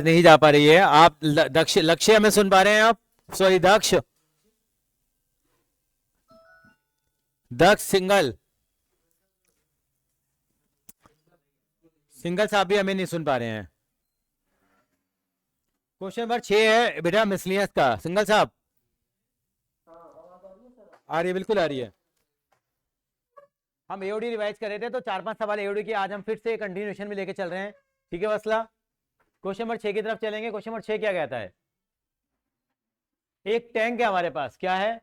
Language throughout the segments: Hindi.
नहीं जा पा रही है। आप दक्ष लक्ष्य हमें सुन पा रहे हैं? आप सॉरी दक्ष, दक्ष सिंगल सिंगल साहब भी हमें नहीं सुन पा रहे हैं। क्वेश्चन नंबर 6 है बेटा मिसलियस का। सिंगल साहब आ रही है? बिल्कुल आ रही है। हम एओडी रिवाइज कर रहे थे तो 4-5 सवाल एओडी के आज हम फिर से कंटिन्यूएशन में लेके चल रहे हैं। ठीक है वसला, क्वेश्चन नंबर 6 की तरफ चलेंगे। क्वेश्चन नंबर 6 क्या कहता है? एक टैंक है हमारे पास, क्या है?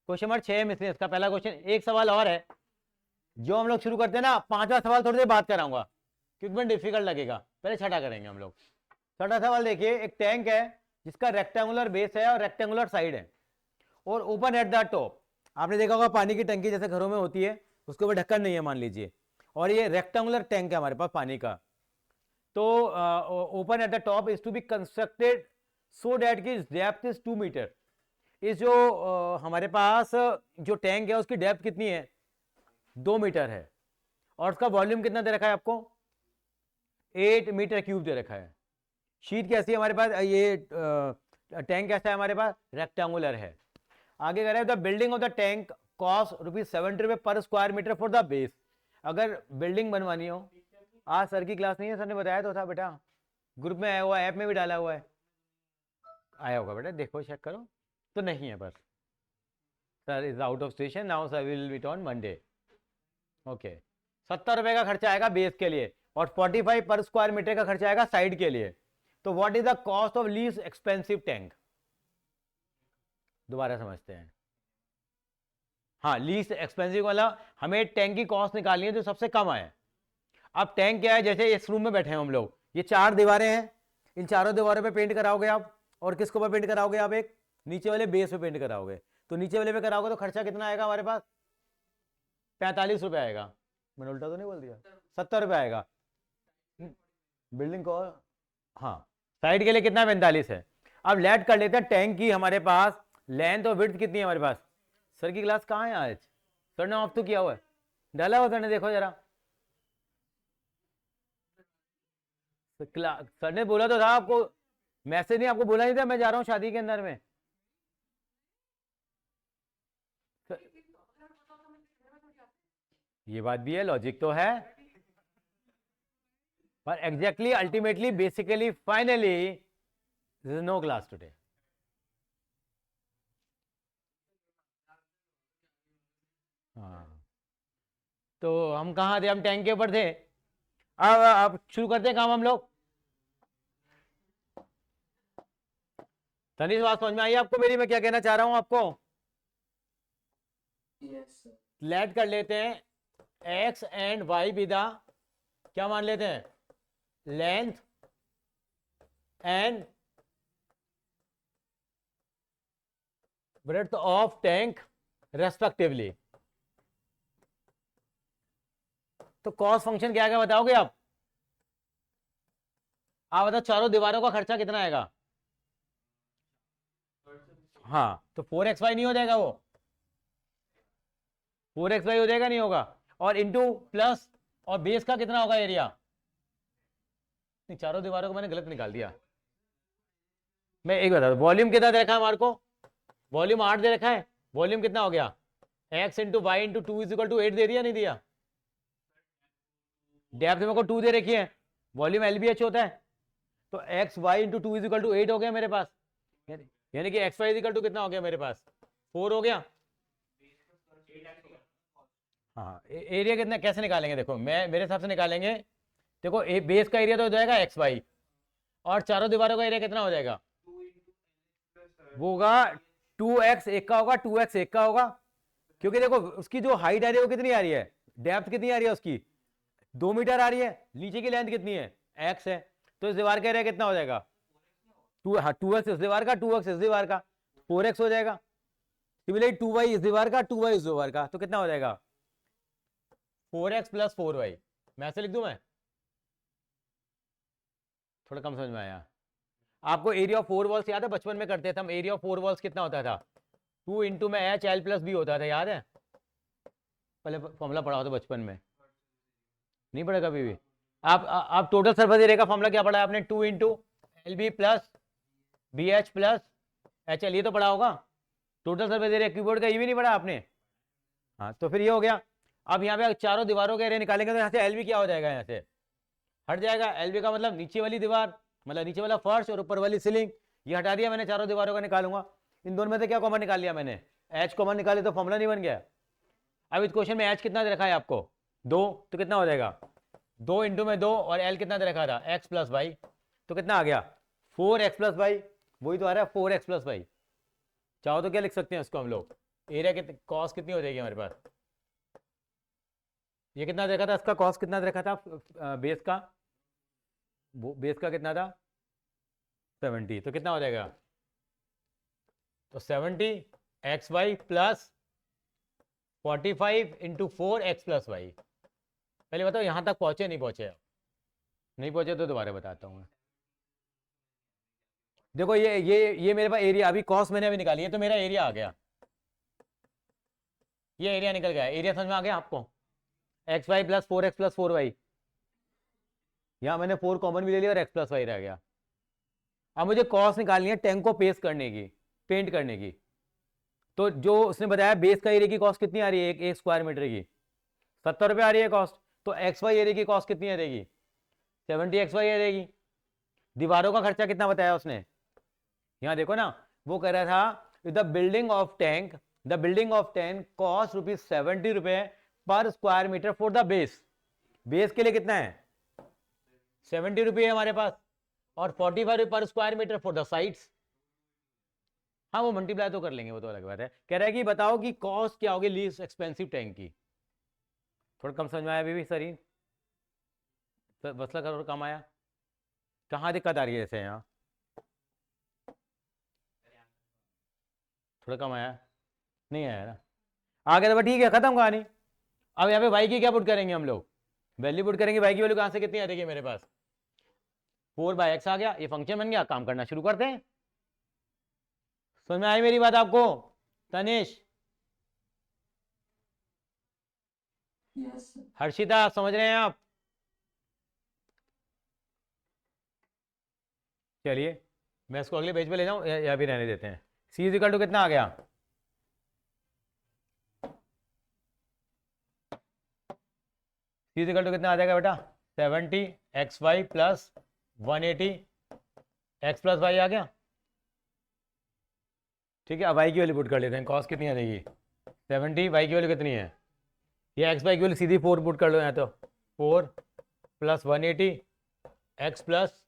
क्वेश्चन नंबर 6 मिसलियस का पहला क्वेश्चन। एक सवाल और है जो हम लोग शुरू करते हैं ना, 5वां सवाल थोड़ी देर बात कराऊंगा क्योंकि मैं डिफिकल्ट लगेगा, पहले छठा करेंगे हम लोग। छठा सवाल देखिए, एक टैंक है जिसका रेक्टेंगुलर बेस है और रेक्टेंगुलर साइड है और ओपन एट द टॉप। आपने देखा होगा पानी की टंकी जैसे घरों में होती है, उसके ऊपर ढक्कन नहीं है मान लीजिए, और ये रेक्टेंगुलर टैंक है हमारे पास पानी का। तो open at the top is to be constructed so that की डेप्थ इज 2 मीटर। इस जो हमारे पास जो टैंक है उसकी डेप्थ कितनी है? 2 मीटर है और उसका वॉल्यूम कितना दे रखा है आपको? 8 मीटर क्यूब दे रखा है। शीट कैसी है हमारे पास? ये टैंक कैसा है हमारे पास? रेक्टेंगुलर है। आगे कह रहे हैं the building of the tank cost ₹70 per square metre for the base. अगर बिल्डिंग बनवानी हो, आज सर की क्लास नहीं है, सर ने बताया तो था बेटा, ग्रुप में आया हुआ, ऐप में भी डाला हुआ है, आया होगा बेटा, देखो चेक करो। तो नहीं है बस, sir is out of station now, sir will be on Monday. Okay, 70 रुपए का खर्चा आएगा बेस के लिए और 45 पर स्क्वायर मीटर का खर्चा आएगा साइड के लिए। तो what is the cost of least expensive tank? दोबारा समझते हैं। हाँ, लीस्ट एक्सपेंसिव वाला हमें टैंक की कॉस्ट निकालनी है जो सबसे कम आए। अब टैंक क्या है, जैसे इस रूम में बैठे हैं हम लोग, ये 4 दीवारें हैं, इन चारों दीवारों पे पेंट कराओगे आप, और किसके ऊपर पेंट कराओगे आप? एक नीचे वाले बेस पे पेंट कराओगे। तो नीचे वाले पे कराओगे तो खर्चा कितना आएगा हमारे पास? 45 रुपए आएगा। मैंने उल्टा तो नहीं बोल दिया? 70 रुपए आएगा बिल्डिंग को। हाँ, साइड के लिए कितना? 45 है। अब लेट कर लेते हैं टैंक की हमारे पास लेंथ और विड्थ कितनी है हमारे पास। सर की क्लास कहाँ है आज? सर ने ऑफ तो किया हुआ है, डाला हुआ सर ने, देखो जरा। सर ने बोला तो था आपको, मैसेज नहीं आपको बोला नहीं था मैं जा रहा हूँ शादी के अंदर में? ये बात भी है, लॉजिक तो है, पर exactly ultimately basically finally this is no class today. हाँ, तो हम कहाँ थे? हम टैंक के ऊपर थे। अब शुरू करते हैं काम हम लोग। तनीष बात समझ में आई आपको मेरी? मैं क्या कहना चाह रहा हूं आपको? लेट कर लेते हैं एक्स एंड वाई विदा, क्या मान लेते हैं? Length and breadth of tank respectively. तो कॉस्ट फंक्शन क्या है बताओगे आप? बताओ चारों दीवारों का खर्चा कितना आएगा? हाँ, तो 4xy नहीं हो जाएगा वो? 4xy हो जाएगा, नहीं होगा? और इंटू प्लस, और बेस का कितना होगा एरिया? नहीं, चारों दीवारों को मैंने गलत निकाल दिया। मैं एक बता, वॉल्यूम कितना दे रखा है हमारे को? वॉल्यूम 8 दे रखा है। वॉल्यूम कितना हो गया? x into Y into 2 is equal to 8 दे दिया, नहीं दिया? डेप्थ मेरे को 2 दे रखी है, वॉल्यूम LBH होता है, तो X Y into 2 is equal to 8 हो गया मेरे पास। यानी कि X Y is equal to कितना हो गया मेरे पास? 4 हो गया। हाँ, एरिया कितना कैसे निकालेंगे? देखो मैं मेरे हिसाब से निकालेंगे। देखो बेस का एरिया तो हो जाएगा एक्स वाई, और चारों दीवारों का एरिया कितना हो जाएगा? वो होगा 2x, एक का होगा 2x, एक का होगा, क्योंकि देखो उसकी जो हाइट आ रही है वो कितनी आ रही है, डेप्थ कितनी आ रही है उसकी? 2 मीटर आ रही है। नीचे की लेंथ कितनी है? x है। तो इस दीवार का एरिया कितना हो जाएगा? 2x इस दीवार का, 2x इस दीवार का, 4x हो जाएगा। सिमिलरली 2y इस दीवार का, 2y इस दीवार का, तो कितना हो जाएगा? 4x plus 4y। मैं ऐसे लिख दूं? मैं थोड़ा कम समझ में आया आपको? एरिया ऑफ 4 वॉल्स याद है? बचपन में करते थे हम, एरिया ऑफ 4 वॉल्स कितना होता था? 2 इंटू में एच एल प्लस बी होता था, याद है? पहले फॉर्मूला पढ़ा हो तो बचपन में, नहीं पढ़ा कभी भी? आप टोटल सरफेस एरिया का फॉर्मूला क्या पढ़ा है आपने? 2 into L B plus B H plus H L, ये तो पढ़ा होगा। टोटल सरफेस एरिया क्यूबोर्ड का ये भी नहीं पढ़ा आपने? हाँ, तो फिर ये हो गया। अब यहाँ पे चारों दीवारों का एरिया निकालेंगे तो यहाँ से एल बी क्या हो जाएगा, यहाँ से हट जाएगा। एल बी का मतलब नीचे वाली दीवार, मतलब नीचे वाला फर्श और ऊपर वाली सीलिंग, ये हटा दिया मैंने, चारों दीवारों का निकालूंगा। इन दोनों में से क्या कॉमन निकाल लिया मैंने? एच कॉमन निकाले तो फॉर्मूला नहीं बन गया। अब इस क्वेश्चन में एच कितना दे रखा है आपको? 2, तो कितना हो जाएगा? 2 इंटू में 2, और एल कितना दे रखा था? एक्स प्लस वाई, तो कितना आ गया? 4x प्लस वाई, वही तो आ रहा है 4x प्लस वाई। चाहो तो क्या लिख सकते हैं उसको हम लोग? एरिया कितनी, कॉस कितनी हो जाएगी हमारे पास? ये कितना देखा था, इसका कॉस कितना देखा था बेस का? बेस का कितना था? 70, तो कितना हो जाएगा? तो 70 X Y plus 45 into 4x plus Y. पहले बताओ यहाँ तक पहुँचे नहीं पहुँचे? नहीं पहुँचे तो दोबारा बताता हूँ मैं। देखो ये मेरे पास एरिया, अभी कॉस मैंने अभी निकाली है, तो मेरा एरिया आ गया, ये एरिया निकल गया। एरिया समझ में आ गया आपको? X Y plus 4x plus 4y, यहाँ मैंने 4 कॉमन भी ले लिया और x प्लस वाई रह गया। अब मुझे कॉस्ट निकालनी है टैंक को पेस्ट करने की, पेंट करने की। तो जो उसने बताया बेस का एरिया की कॉस्ट कितनी आ रही है एक स्क्वायर मीटर की? 70 रुपये आ रही है कॉस्ट। तो एक्स वाई एरिया की कॉस्ट कितनी आ रहेगी? 70 एक्स वाई आ रहेगी। दीवारों का खर्चा कितना बताया उसने? यहाँ देखो ना, वो कह रहा था the building of tank, the building of tank cost ₹70 per square metre for the base. Base के लिए कितना है? 70 रुपये है हमारे पास, और 45 per square metre for the sides. हाँ, वो मल्टीप्लाई तो कर लेंगे, वो तो अलग बात है। कह रहा है कि बताओ कि कॉस्ट क्या होगी लीस्ट एक्सपेंसिव टैंक की। थोड़ा कम समझ में आया अभी भी सर? मसला करो कम आया? कहाँ दिक्कत आ रही है जैसे यहाँ? थोड़ा कम आया? नहीं आया ना? आ गया तो ठीक है, खत्म कहानी। अब यहाँ पे वाई की क्या पुट करेंगे हम लोग? वैल्यू पुट करेंगे। वाई की वैल्यू कहाँ से कितनी आ रही है मेरे पास? 4/x आ गया, ये फंक्शन बन गया। काम करना शुरू करते हैं। समझ में आई मेरी बात आपको तनिष? हर्षिता समझ रहे हैं आप? चलिए मैं इसको अगले पेज पे ले जाऊं या भी रहने देते हैं? सी इज इक्वल टू कितना आ गया? सी इज इक्वल टू कितना आ जाएगा बेटा? 70 X Y plus 180 X plus Y आ गया। ठीक है, अब वाई की वैल्यू पुट कर लेते हैं। कॉस कितनी आ जाएगी? 70, वाई की वैल्यू कितनी है? ये एक्स वाई की वैल्यू सीधी 4 पुट कर लो यहाँ, तो 4 प्लस 180 एक्स प्लस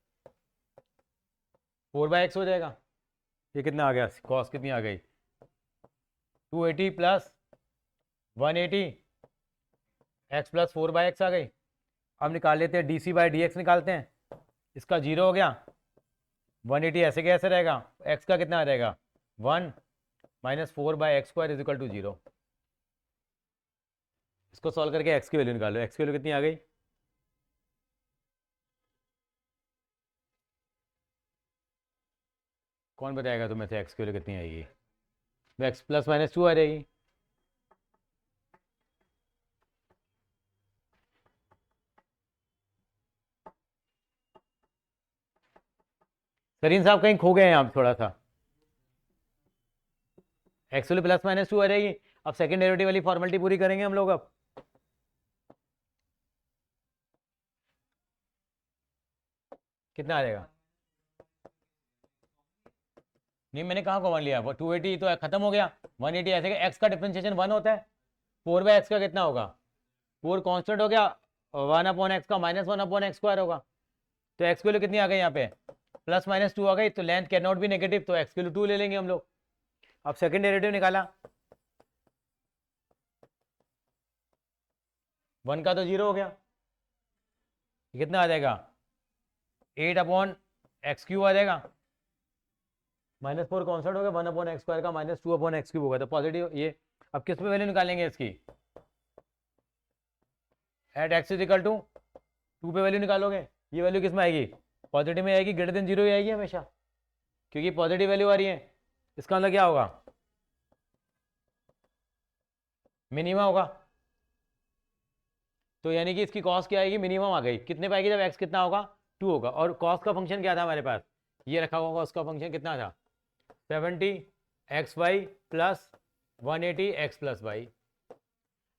4/x हो जाएगा। ये कितना आ गया? कॉस कितनी आ गई? 280 प्लस 180 एक्स प्लस 4/x आ गई। अब निकाल लेते हैं dc/dx निकालते हैं। इसका 0 हो गया। 180 ऐसे कैसे रहेगा? x का कितना आ जाएगा? 1 minus 4/x² is equal to 0। इसको सॉल्व करके x की वैल्यू निकालो। x की वैल्यू कितनी आ गई? कौन बताएगा तुम्हें से x की वैल्यू कितनी आएगी? x प्लस माइनस 2 आ जाएगी। सरीन साहब कहीं खो गए हैं आप थोड़ा सा। एक्स वैल्यू प्लस माइनस 2 आ जाएगी। अब सेकंड डेरिवेटिव वाली फॉर्मेलिटी पूरी करेंगे हम लोग। अब कितना आ जाएगा? नहीं, मैंने कहाँ कॉमन लिया? वो 280 तो खत्म हो गया। 180 ऐसे एक्स का डिफरेंशिएशन 1 होता है। 4/x का कितना होगा? 4 कांस्टेंट हो गया, 1/x का -1/x² होगा। तो एक्स की वैल्यू कितनी आ गई यहाँ पे? प्लस माइनस 2 आ गई। तो length can not be negative, तो एक्स की वैल्यू 2 ले लेंगे हम लोग। अब सेकंड डेरिवेटिव निकाला, 1 का तो 0 हो गया। कितना आ जाएगा? 8/x³ आ जाएगा। -4 कॉन्स्टेंट हो गया, 1/x² का -2/x³ होगा, तो पॉजिटिव ये। अब किस पे वैल्यू निकालेंगे इसकी? At X is equal to 2 पे वैल्यू निकालोगे। ये वैल्यू किस में आएगी? पॉजिटिव में आएगी, ग्रेटर देन 0 ही आएगी हमेशा, क्योंकि पॉजिटिव वैल्यू आ रही है। इसका मतलब क्या होगा? मिनिमा होगा। तो यानी कि इसकी कॉस्ट क्या आएगी, मिनिमम आ गई। कितने पाएगी जब एक्स कितना होगा, 2 होगा। और कॉस्ट का फंक्शन क्या था हमारे पास, ये रखा हुआ कॉस्ट का फंक्शन कितना था, 70 X Y plus 180 X plus Y.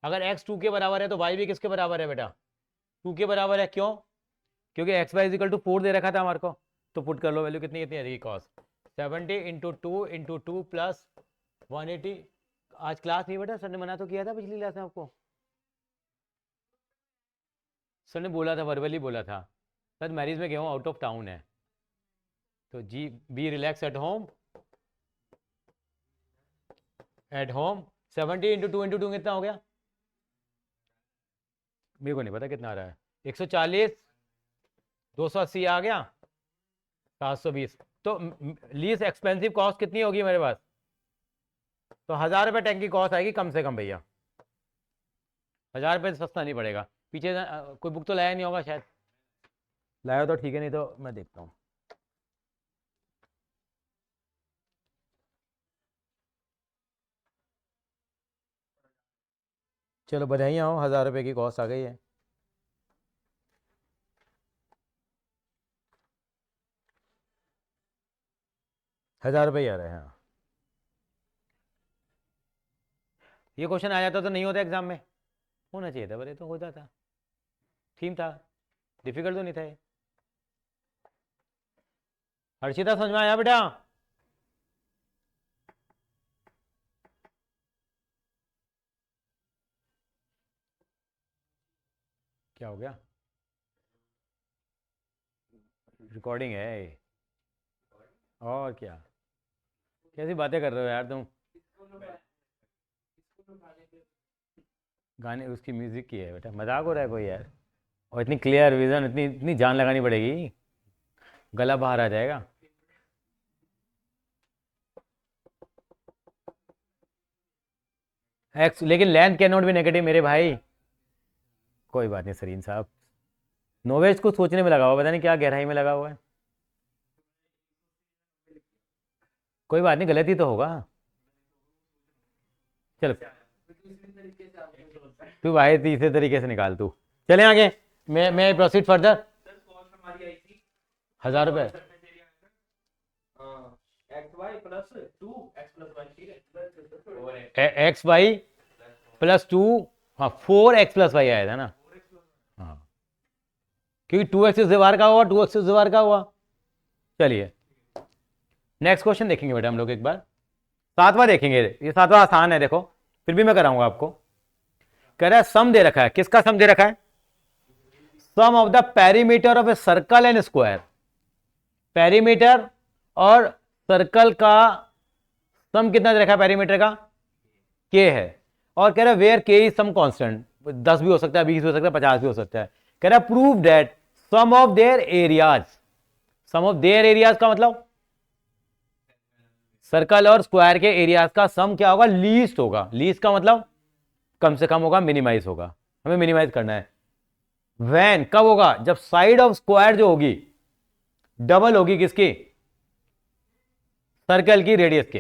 अगर एक्स 2 के बराबर है तो वाई भी किसके बराबर है बेटा, 2 के बराबर है। क्यों, क्योंकि एक्स वाई इजिकल टू 4 दे रखा था हमारे को। तो पुट कर लो वैल्यू कितनी कितनी आएगी, कॉस्ट 70 इंटू टू प्लस 180। आज क्लास नहीं बेटा, सर ने मना तो किया था पिछली क्लास में आपको, सर ने बोला था, वर्बली बोला था, सर मैरिज में गया हूँ, आउट ऑफ टाउन है। तो G be relax at home, at home 70 into two कितना हो गया, मेरे को नहीं पता कितना आ रहा है, 140, 280 आ गया, 720। तो लीस्ट एक्सपेंसिव कॉस्ट कितनी होगी मेरे पास, तो 1000 रुपये टैंक की कॉस्ट आएगी कम से कम भैया। 1000 रुपये सस्ता नहीं पड़ेगा। पीछे कोई बुक तो लाया नहीं होगा शायद, लाया तो ठीक है, नहीं तो मैं देखता हूँ। चलो बधाइयाँ हो, 1000 रुपये की कॉस्ट आ गई है। हजार रुपये आ रहे हैं। हाँ, ये क्वेश्चन आ जाता तो नहीं होता एग्जाम में, होना चाहिए था, बड़े तो होता था, थीम था, डिफिकल्ट तो नहीं था ये। हर्षिता समझ में आया बेटा, क्या हो गया, रिकॉर्डिंग है और क्या, कैसी बातें कर रहे हो यार तुम, गाने उसकी म्यूजिक की है बेटा, मजाक हो रहा है कोई यार। और इतनी क्लियर विजन, इतनी इतनी जान लगानी पड़ेगी, गला बाहर आ जाएगा। एक्स लेकिन length can not be negative मेरे भाई। कोई बात नहीं सरीन साहब, नोवेज को सोचने में लगा हुआ, पता नहीं क्या गहराई में लगा हुआ है। कोई बात नहीं, गलती तो होगा। चलो तू भाई तीसरे तरीके से निकाल तू, चले आगे। मैं प्रोसीड फर्दर। 1000 रुपये एक्स वाई प्लस 2, हाँ 4x प्लस वाई आया था ना, हाँ क्योंकि 2x इस दीवार का हुआ, 2x इस दीवार का हुआ। चलिए नेक्स्ट क्वेश्चन देखेंगे बेटा हम लोग एक बार, 7वां देखेंगे। ये 7वां आसान है, देखो फिर भी मैं कराऊंगा आपको। कह रहा है सम दे रखा है, किसका सम दे रखा है, sum of the perimeter of a circle and square. Perimeter और सर्कल का सम कितना दे रखा है, पेरीमीटर का के है, और कह रहा है वेयर के इज सम कांस्टेंट, 10 भी हो सकता है, 20 भी हो सकता है, 50 भी हो सकता है। कह रहा है prove that sum of their areas, sum of their areas का मतलब सर्कल और स्क्वायर के एरियाज का सम क्या होगा, लीस्ट होगा। लीस्ट का मतलब कम से कम होगा, मिनिमाइज होगा, हमें मिनिमाइज करना है। वैन कब होगा, जब साइड ऑफ स्क्वायर जो होगी डबल होगी किसकी, सर्कल की रेडियस के।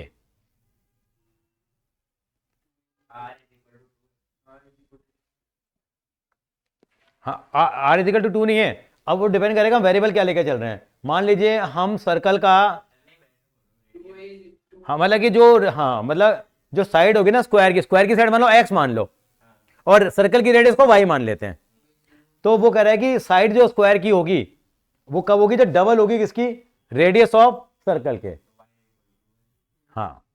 हाँ आर इजिकल टू 2 नहीं है, अब वो डिपेंड करेगा वेरिएबल क्या लेकर चल रहे हैं। मान लीजिए हम सर्कल का, हाँ मतलब कि जो, हाँ मतलब जो साइड होगी ना स्क्वायर की साइड मान लो एक्स मान लो, और सर्कल की रेडियस को वाई मान लेते हैं। तो वो कह रहा है कि साइड जो स्क्वायर की होगी वो कब होगी, जब डबल होगी किसकी, रेडियस ऑफ सर्कल के। हाँ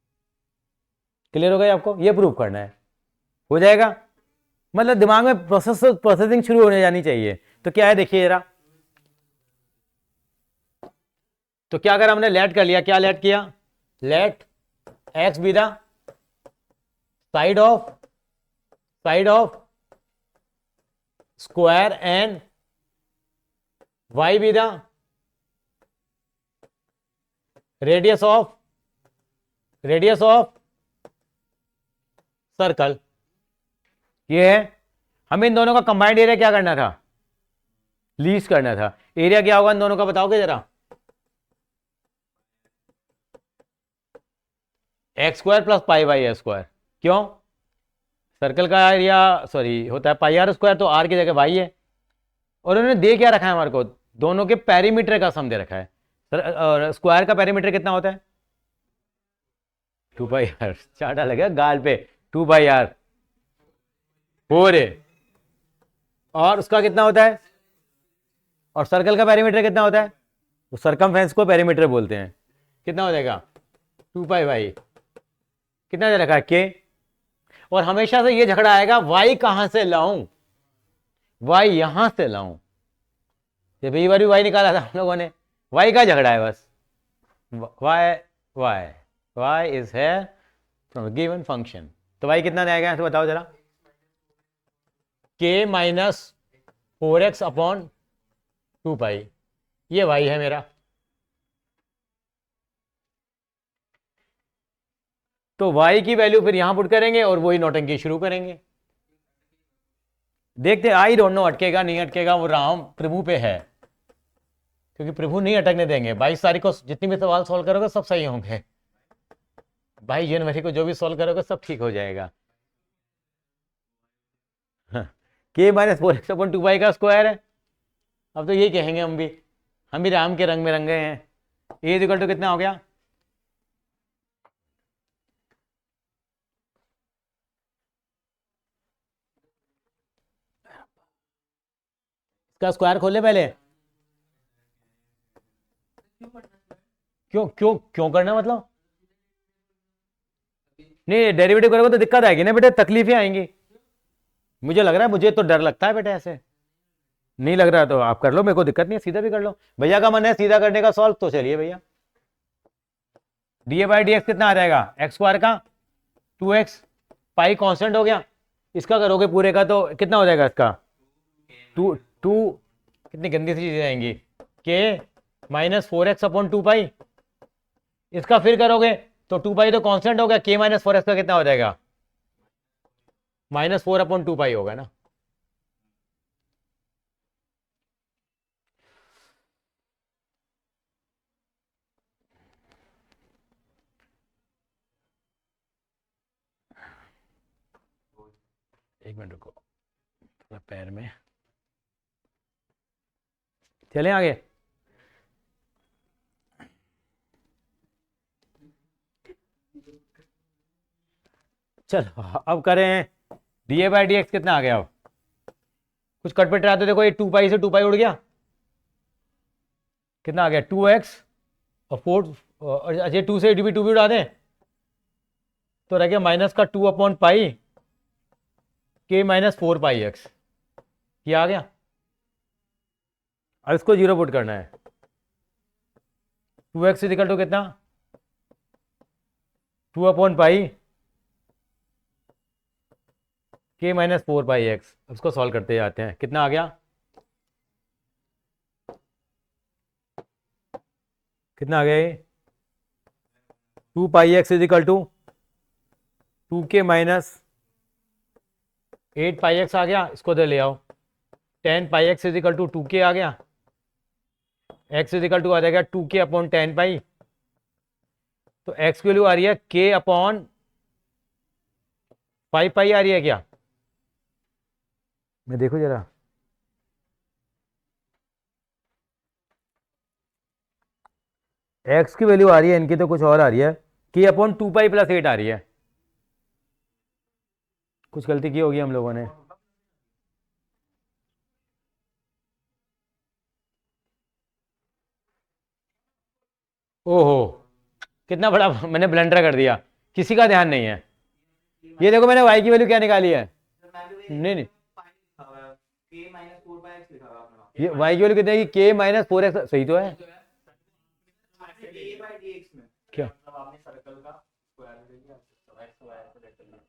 क्लियर हो गया आपको, ये प्रूव करना है, हो जाएगा। मतलब दिमाग में प्रोसेसिंग शुरू होने जानी चाहिए। तो क्या है देखिए जरा, तो क्या अगर हमने लेट कर लिया, क्या लेट किया, let X be the side of square and Y be the radius of circle. ये है, हमें इन दोनों का कंबाइंड एरिया क्या करना था, लीस्ट करना था। एरिया क्या होगा इन दोनों का बताओगे जरा, x square plus pi by x square. क्यों, सर्कल का एरिया सॉरी होता है पाई आर स्क्वायर, तो आर की जगह वाई है। और उन्होंने दे क्या रखा है हमारे को, दोनों के पेरीमीटर का सम दे रखा है। सर और स्क्वायर का पेरीमीटर कितना होता है, 2 पाई आर, चाटा लगा गाल पे, 2 पाई आर 4 है। और उसका कितना होता है, और सर्कल का पेरीमीटर कितना होता है, वो सरकमफेरेंस को पेरीमीटर बोलते हैं। कितना हो जाएगा, 2 पाई, कितना दे रखा है के। और हमेशा से ये झगड़ा आएगा वाई कहां से लाऊं, वाई यहां से लाऊं। ये भी बार भी वाई निकाला था हम लोगों ने, वाई का झगड़ा है बस। वाई वाई वाई इज है फ्रॉम गिवन फंक्शन। तो वाई कितना आएगा तो बताओ जरा, के माइनस 4x अपॉन 2 पाई, ये वाई है मेरा। तो y की वैल्यू फिर यहां पुट करेंगे और वही नौटंकी शुरू करेंगे। देखते आई डोंट नो अटकेगा नहीं अटकेगा, वो राम प्रभु पे है, क्योंकि प्रभु नहीं अटकने देंगे। 22 तारीख को जितनी भी सवाल सॉल्व करोगे सब सही होंगे, 22 जनवरी को जो भी सॉल्व करोगे सब ठीक हो जाएगा। के माइनस 4x अपॉन 2 पाई का स्क्वायर है। अब तो यही कहेंगे हम भी राम के रंग में रंगे हैं। ए इक्वल टू कितना हो गया, इसका स्क्वायर खोले पहले। क्यों क्यों क्यों करना मतलब, नहीं डेरिवेटिव करोगे तो दिक्कत आएगी ना बेटे, तकलीफें आएंगी। मुझे लग रहा है, मुझे तो डर लगता है बेटे, ऐसे नहीं लग रहा तो आप कर लो, मेरे को दिक्कत नहीं है, सीधा भी कर लो। भैया का मन है सीधा करने का सॉल्व, तो चलिए भैया। डी/dx कितना आ जाएगा, एक्स स्क्वायर का 2x, पाई कांस्टेंट हो गया। इसका करोगे पूरे का तो कितना हो जाएगा इसका, 2 कितनी गंदी सी चीजें आएंगी, के माइनस 4x अपॉन 2 पाई। इसका फिर करोगे तो 2 पाई तो कांस्टेंट हो गया, के माइनस 4x का कितना हो जाएगा, -4 अपॉन 2 पाई होगा ना। एक मिनट रुको, थोड़ा पैर में, चलें आगे। चलो अब करें डी/dx कितना आ गया, अब कुछ कटपिट रहा तो देखो, ये 2 पाई से 2 पाई उड़ गया, कितना आ गया 2x और 4, अच्छा 2 से 2 भी उड़ा दें तो रह गया माइनस का 2 अपॉन पाई के माइनस 4 पाई x, ये आ गया। अब इसको जीरो पुट करना है, 2x इक्वल टू कितना, 2 अपॉन पाई के माइनस 4 पाई x। उसको सॉल्व करते जाते हैं, कितना आ गया, कितना आ गया ये, 2 pi x equal to 2k minus 8 pi x आ गया। इसको दे ले आओ, 10 pi x equal to 2k आ गया, x इक्वल टू आ जाएगा 2k अपॉन 10 पाई। तो x की वैल्यू आ रही है k अपॉन 5 पाई आ रही है क्या, मैं देखो जरा, x की वैल्यू आ रही है, इनकी तो कुछ और आ रही है, k अपॉन 2 पाई प्लस 8 आ रही है। कुछ गलती की होगी हम लोगों ने। ओहो कितना बड़ा मैंने ब्लंडर कर दिया, किसी का ध्यान नहीं है। ये देखो मैंने y की वैल्यू क्या निकाली है, नहीं नहीं ये y की वैल्यू कितनी है, k माइनस 4x, सही तो है क्या,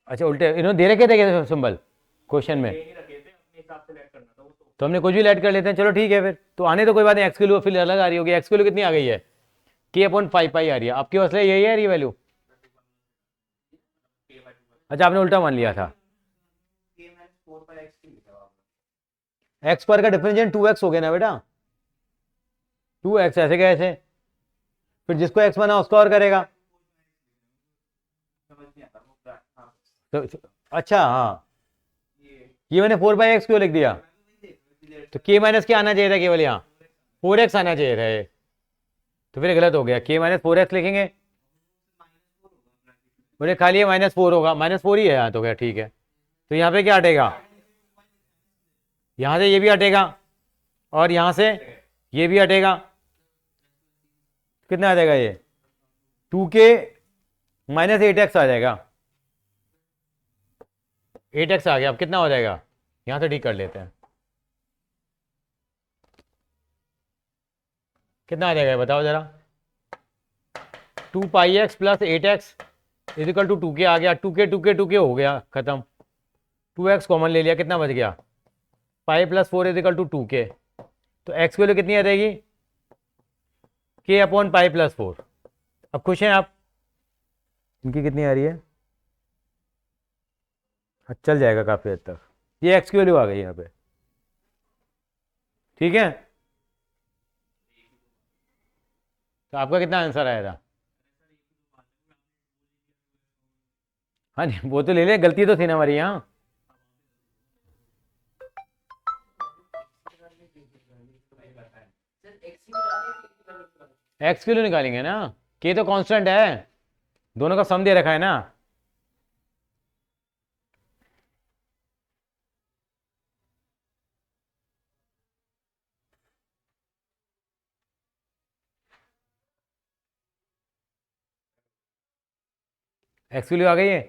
अच्छा उल्टे इन्होंने दे रखे थे सिंबल क्वेश्चन में, तो हमने कुछ भी ऐड कर लेते हैं। चलो ठीक है फिर, तो आने तो कोई बात नहीं, एक्स की वैल्यू फिर अलग आ रही होगी। एक्स की वैल्यू कितनी आ गई है, के अपॉन 5 पाई आ रही है। आपके पास यही है ये वैल्यू, अच्छा आपने उल्टा मान लिया था, एक्स पर का डिफरेंशिएट 2x हो गया ना बेटा, 2x ऐसे कैसे, फिर जिसको x बना उसको और करेगा, तो अच्छा हाँ, ये मैंने 4/x क्यों लिख दिया? तो k माइनस क्या आना चाहिए था केवल यहाँ? 4x आना चाहिए था ये, तो फिर गलत हो गया। k माइनस 4x लिखेंगे, मुझे खाली -4 होगा, -4 ही है यहाँ, तो क्या ठीक है। तो यहाँ पे क्या हटेगा? यहाँ से ये भी हटेगा और यहाँ से ये भी हटेगा। कितना आ जाएगा ये? 2k माइनस 8x आ जाएगा। 8x आ गया, अब कितना हो जाएगा? यहाँ से ठीक कर लेते हैं, कितना आ जाएगा ये बताओ जरा? 2πx plus 8x is equal to 2k आ गया। 2k हो गया खत्म। 2x कॉमन ले लिया, कितना बच गया? Pi plus 4 equal to 2k। तो x की वैल्यू कितनी आ जाएगी? k upon pi plus 4। अब खुश हैं आप? इनकी कितनी आ रही है? चल जाएगा काफी हद तक। ये x की वैल्यू आ गई यहाँ पे, ठीक है। तो आपका कितना आंसर आया था? हाँ जी, वो तो ले ले, गलती तो थी ना हमारी यहाँ। एक्स की वैल्यू निकालेंगे ना, के तो कांस्टेंट है, दोनों का सम दे रखा है ना। एक्स की वैल्यू आ गई है।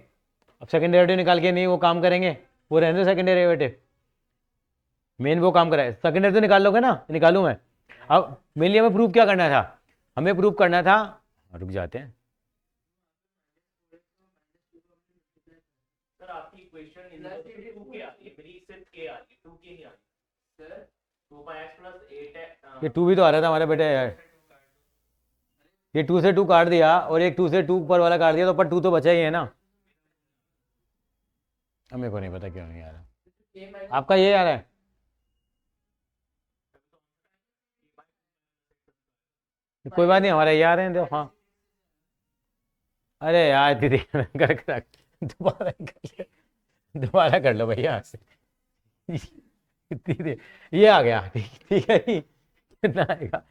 अब सेकंड डेरिवेटिव निकाल के नहीं वो काम करेंगे, वो रहने दो सेकंड डेरिवेटिव, मेन वो काम कराए। सेकंड डेरिवेटिव निकाल लोगे ना? निकालूं मैं। अब मेनली हमें प्रूव क्या करना था? हमें प्रूव करना था, रुक जाते हैं। सर आपकी इक्वेशन इनवर्स 2k आती है, मेरी सिर्फ k आ रही है, 2k नहीं आ रही सर। 2x प्लस 8 है, ये 2 भी तो आ रहा था हमारे बेटे यार। ये 2 से 2 काट दिया और एक 2 से 2 ऊपर वाला काट दिया, तो पर 2 तो बचा ही है ना। अब मेरे को नहीं पता क्यों नहीं आ रहा, आपका ये आ रहा है। कोई बात नहीं, हमारा ये आ रहे हैं, देखो हाँ। अरे यार दीदी कर दोबारा कर लो, दोबारा कर लो भैया से। दीदी ये आ गया, ठीक ठीक है जी। कितना आएगा?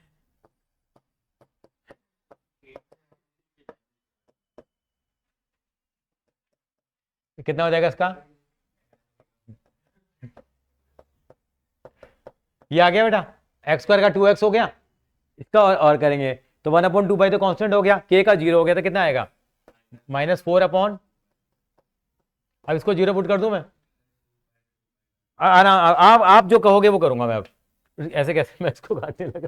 कितना हो जाएगा इसका? ये आ गया बेटा, एक्स स्क्वायर का 2x हो गया। इसका और करेंगे तो 1/2 तो कांस्टेंट हो गया, k का 0 हो गया, तो कितना आएगा? -4 अपॉन, अब इसको 0 पुट कर दूं मैं? आप जो कहोगे वो करूंगा मैं। अब ऐसे कैसे मैं इसको काटने लगा?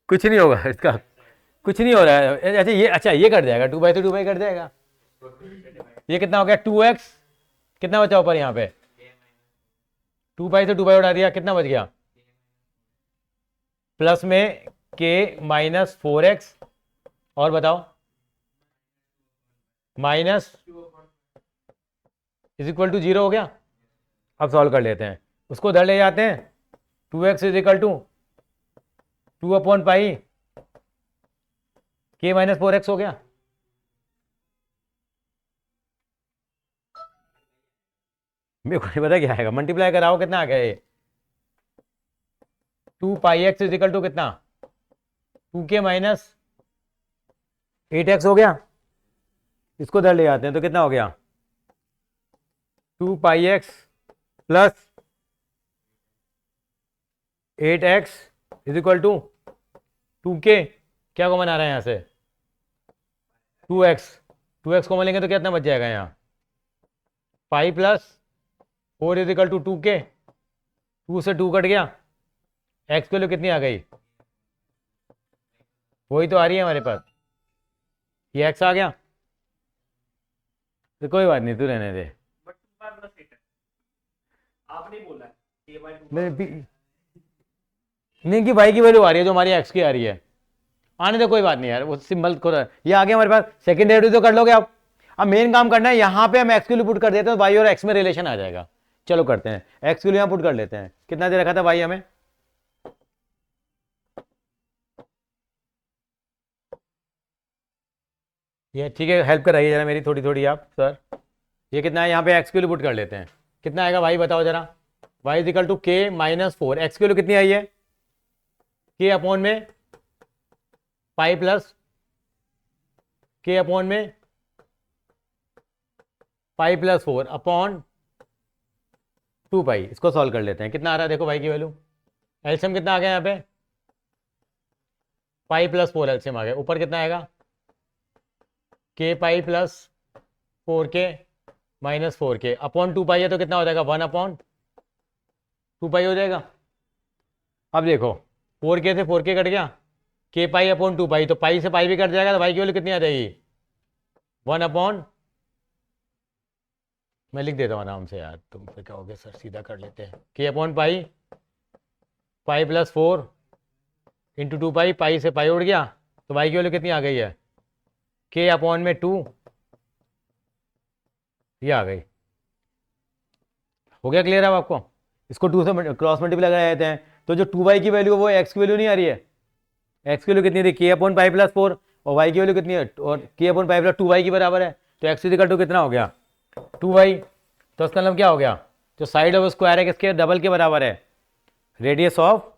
कुछ नहीं होगा इसका, कुछ नहीं हो रहा है। अच्छा ये कट जाएगा, 2 से 2 कट जाएगा। ये कितना हो गया? 2x, कितना बचा ऊपर यहाँ पे? 2 से 2 उड़ा दिया, कितना बच गया? प्लस में k माइनस 4x, और बताओ माइनस इज इक्वल टू 0 हो गया। अब सॉल्व कर लेते हैं, उसको उधर ले जाते हैं। 2x इज इक्वल टू 2/पाई k माइनस 4x हो गया। मेरे को नहीं पता क्या आएगा, मल्टीप्लाई कराओ, कितना आ गया ये? 2πx इज इक्वल टू कितना? 2k माइनस 8x हो गया। इसको उधर ले जाते हैं तो कितना हो गया? 2πx plus 8x is equal to 2k, क्या कॉमन आ रहा है यहाँ से? 2x, 2x कॉमन लेंगे तो कितना बच जाएगा यहाँ? Pi plus 4 is equal to 2k, 2 से 2 कट गया, x की वैल्यू कितनी आ गई? वही तो आ रही है हमारे पास, ये x आ गया। तो कोई बात नहीं, तू रहने दे। बट 2 प्लस 8 है, आपने बोला है नहीं कि भाई की वैल्यू आ रही है जो हमारी x की आ रही है, आने दे, कोई बात नहीं यार, वो सिंबल को ये आ गया हमारे पास। सेकंड डेरिवेटिव तो कर लोगे आप। अब मेन काम करना है, यहाँ पे हम x की वैल्यू पुट कर देते हैं तो y और x में रिलेशन आ जाएगा। चलो करते हैं, x की वैल्यू यहाँ पुट कर लेते हैं। कितना दे रखा था भाई हमें? ये ठीक है, हेल्प कराइए जरा मेरी थोड़ी थोड़ी आप सर। ये कितना है, यहाँ पे एक्स की वैल्यू पुट कर लेते हैं, कितना आएगा भाई बताओ जरा। y इज इक्वल टू के माइनस 4, एक्स की वैल्यू कितनी आई है, के अपॉन में पाई प्लस के अपॉन में पाई प्लस 4 अपॉन 2 पाई। इसको सॉल्व कर लेते हैं, कितना आ रहा है देखो भाई की वैल्यू। एलसीएम कितना आ गया यहाँ पे, पाई प्लस 4 एलसीएम आ गया। ऊपर कितना आएगा, के पाई प्लस 4 के माइनस 4 के अपॉन 2 पाई है तो कितना हो जाएगा, 1 अपॉन 2 पाई हो जाएगा। अब देखो 4 के से 4 के कट गया, के पाई अपॉन 2 पाई, तो पाई से पाई भी कट जाएगा, तो पाई की वैल्यू कितनी आ जाएगी, 1 अपॉन, मैं लिख देता हूँ आराम से यार, तुम फिर कहोगे सर सीधा कर लेते हैं। के अपॉन पाई, पाई प्लस 4 इंटू 2 पाई, पाई से पाई उड़ गया, तो पाई की वैल्यू कितनी आ गई है, के अपॉन में 2, ये आ गई। हो गया क्लियर अब आपको। इसको 2 से क्रॉस मल्टीप्लाई लगाए जाते हैं, तो जो 2 की वैल्यू वो एक्स की वैल्यू नहीं आ रही है, एक्स की वैल्यू कितनी थी, के अपॉन पाई प्लस 4, और वाई की वैल्यू कितनी है, और के अपॉन पाई प्लस 2 की बराबर है, तो एक्स इक्वल टू कितना हो गया 2y। तो इसका मतलब क्या हो गया, जो साइड ऑफ स्क्वायर है किसके डबल के बराबर है, रेडियस ऑफ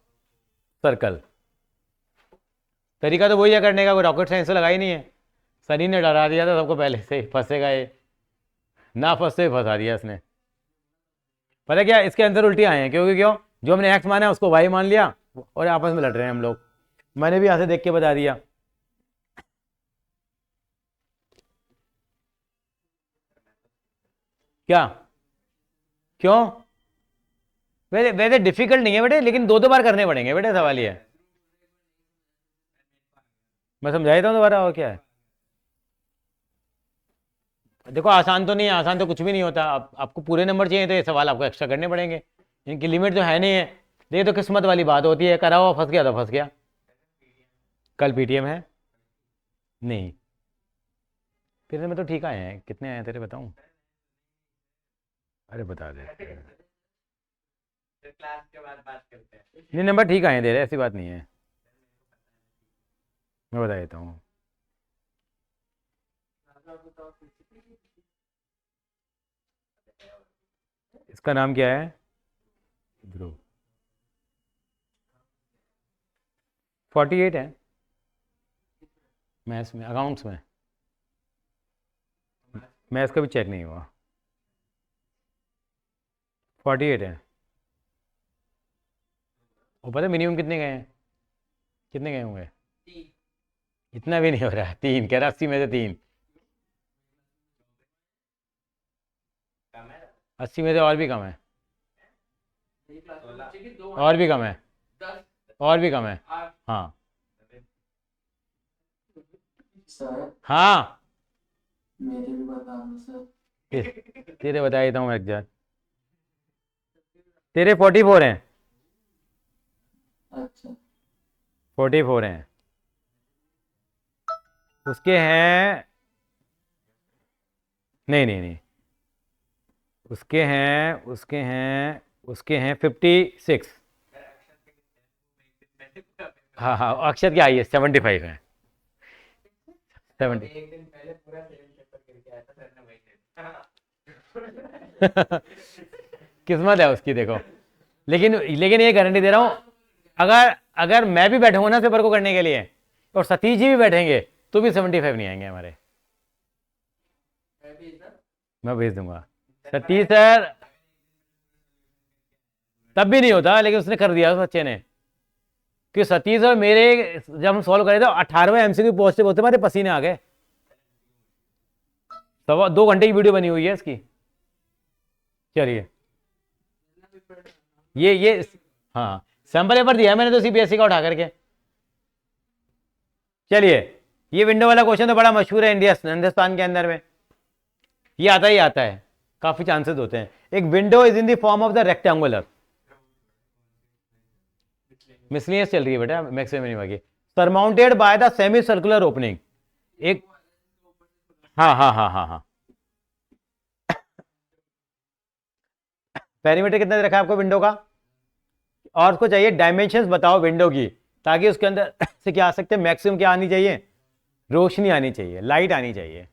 सर्कल। तरीका तो वही है करने का, कोई रॉकेट साइंस तो लगा ही नहीं है। सनी ने डरा दिया था सबको पहले से, फंसेगा ये, ना फंसते फंसा दिया इसने। पता क्या, इसके अंदर उल्टी आए हैं, क्योंकि क्यों, जो हमने एक्स माना है उसको वाई मान लिया, और आपस में लड़ रहे हैं हम लोग। मैंने भी यहाँ से देख के बता दिया। क्या, क्यों, वैसे वैसे डिफिकल्ट नहीं है बेटे, लेकिन 2 बार करने पड़ेंगे बेटे, सवाल ये है। मैं समझा देता हूँ दोबारा, और क्या है। देखो आसान तो नहीं है, आसान तो कुछ भी नहीं होता। आपको पूरे नंबर चाहिए तो ये सवाल आपको एक्स्ट्रा करने पड़ेंगे, इनकी लिमिट तो है नहीं है। ये तो किस्मत वाली बात होती है, करा हुआ फंस गया तो फंस गया। कल पीटीएम है नहीं, तेरे में तो ठीक आए हैं, कितने आए हैं तेरे बताऊं, अरे बता दे। क्लास के बाद बात करते हैं। नहीं नंबर ठीक आए हैं तेरे, ऐसी बात नहीं है, मैं बता देता हूँ। इसका नाम क्या है, ध्रुव। 48 है मैथ्स में, अकाउंट्स में, मैथ्स का भी चेक नहीं हुआ। 48 है। वो पता है मिनिमम कितने गए हैं, कितने गए होंगे, इतना भी नहीं हो रहा है, 3 कह रहा, 80 में से 3, 80 में से और भी कम है, और भी कम है, और भी कम है। हाँ हाँ, मेरे भी बता दो सर। तेरे बता देता हूँ एक जार, तेरे 44 हैं, अच्छा 44 हैं, उसके हैं, नहीं नहीं नहीं, उसके हैं, उसके हैं 56। हाँ हाँ, अक्षर क्या आई है, 75 है, 70। एक दिन पहले पूरा 7 पेपर करके आया था सर ने, वही किस्मत है उसकी देखो। लेकिन ये गारंटी दे रहा हूँ, अगर मैं भी बैठूंगा ना पेपर को करने के लिए, और सतीश जी भी बैठेंगे, तो भी 75 नहीं आएंगे हमारे। मैं भेज दूंगा सतीश सर, तब भी नहीं होता, लेकिन उसने कर दिया उस बच्चे ने, कि सतीश और मेरे जब हम सॉल्व करे थे 18वें एमसीक्यू पहुंचते पहुंचते हमारे पसीने आ गए। 2 घंटे की वीडियो बनी हुई है इसकी। चलिए ये हाँ सैंपल पेपर दिया है मैंने तो सीबीएसई का उठा करके। चलिए, ये विंडो वाला क्वेश्चन तो बड़ा मशहूर है हिंदुस्तान के अंदर में, ये आता ही आता है, काफी चांसेस होते हैं। एक window is in the form of the rectangular, miscellaneous चल रही है बेटा, मैक्सिमम मिनिमम की, surmounted by the semi circular opening. एक हाँ हाँ हाँ हाँ हाँ, पेरीमीटर कितना दे रखा है आपको विंडो का, और उसको चाहिए डायमेंशंस बताओ विंडो की, ताकि उसके अंदर से क्या आ सकते हैं, मैक्सिमम क्या आनी चाहिए, रोशनी आनी चाहिए, लाइट आनी चाहिए।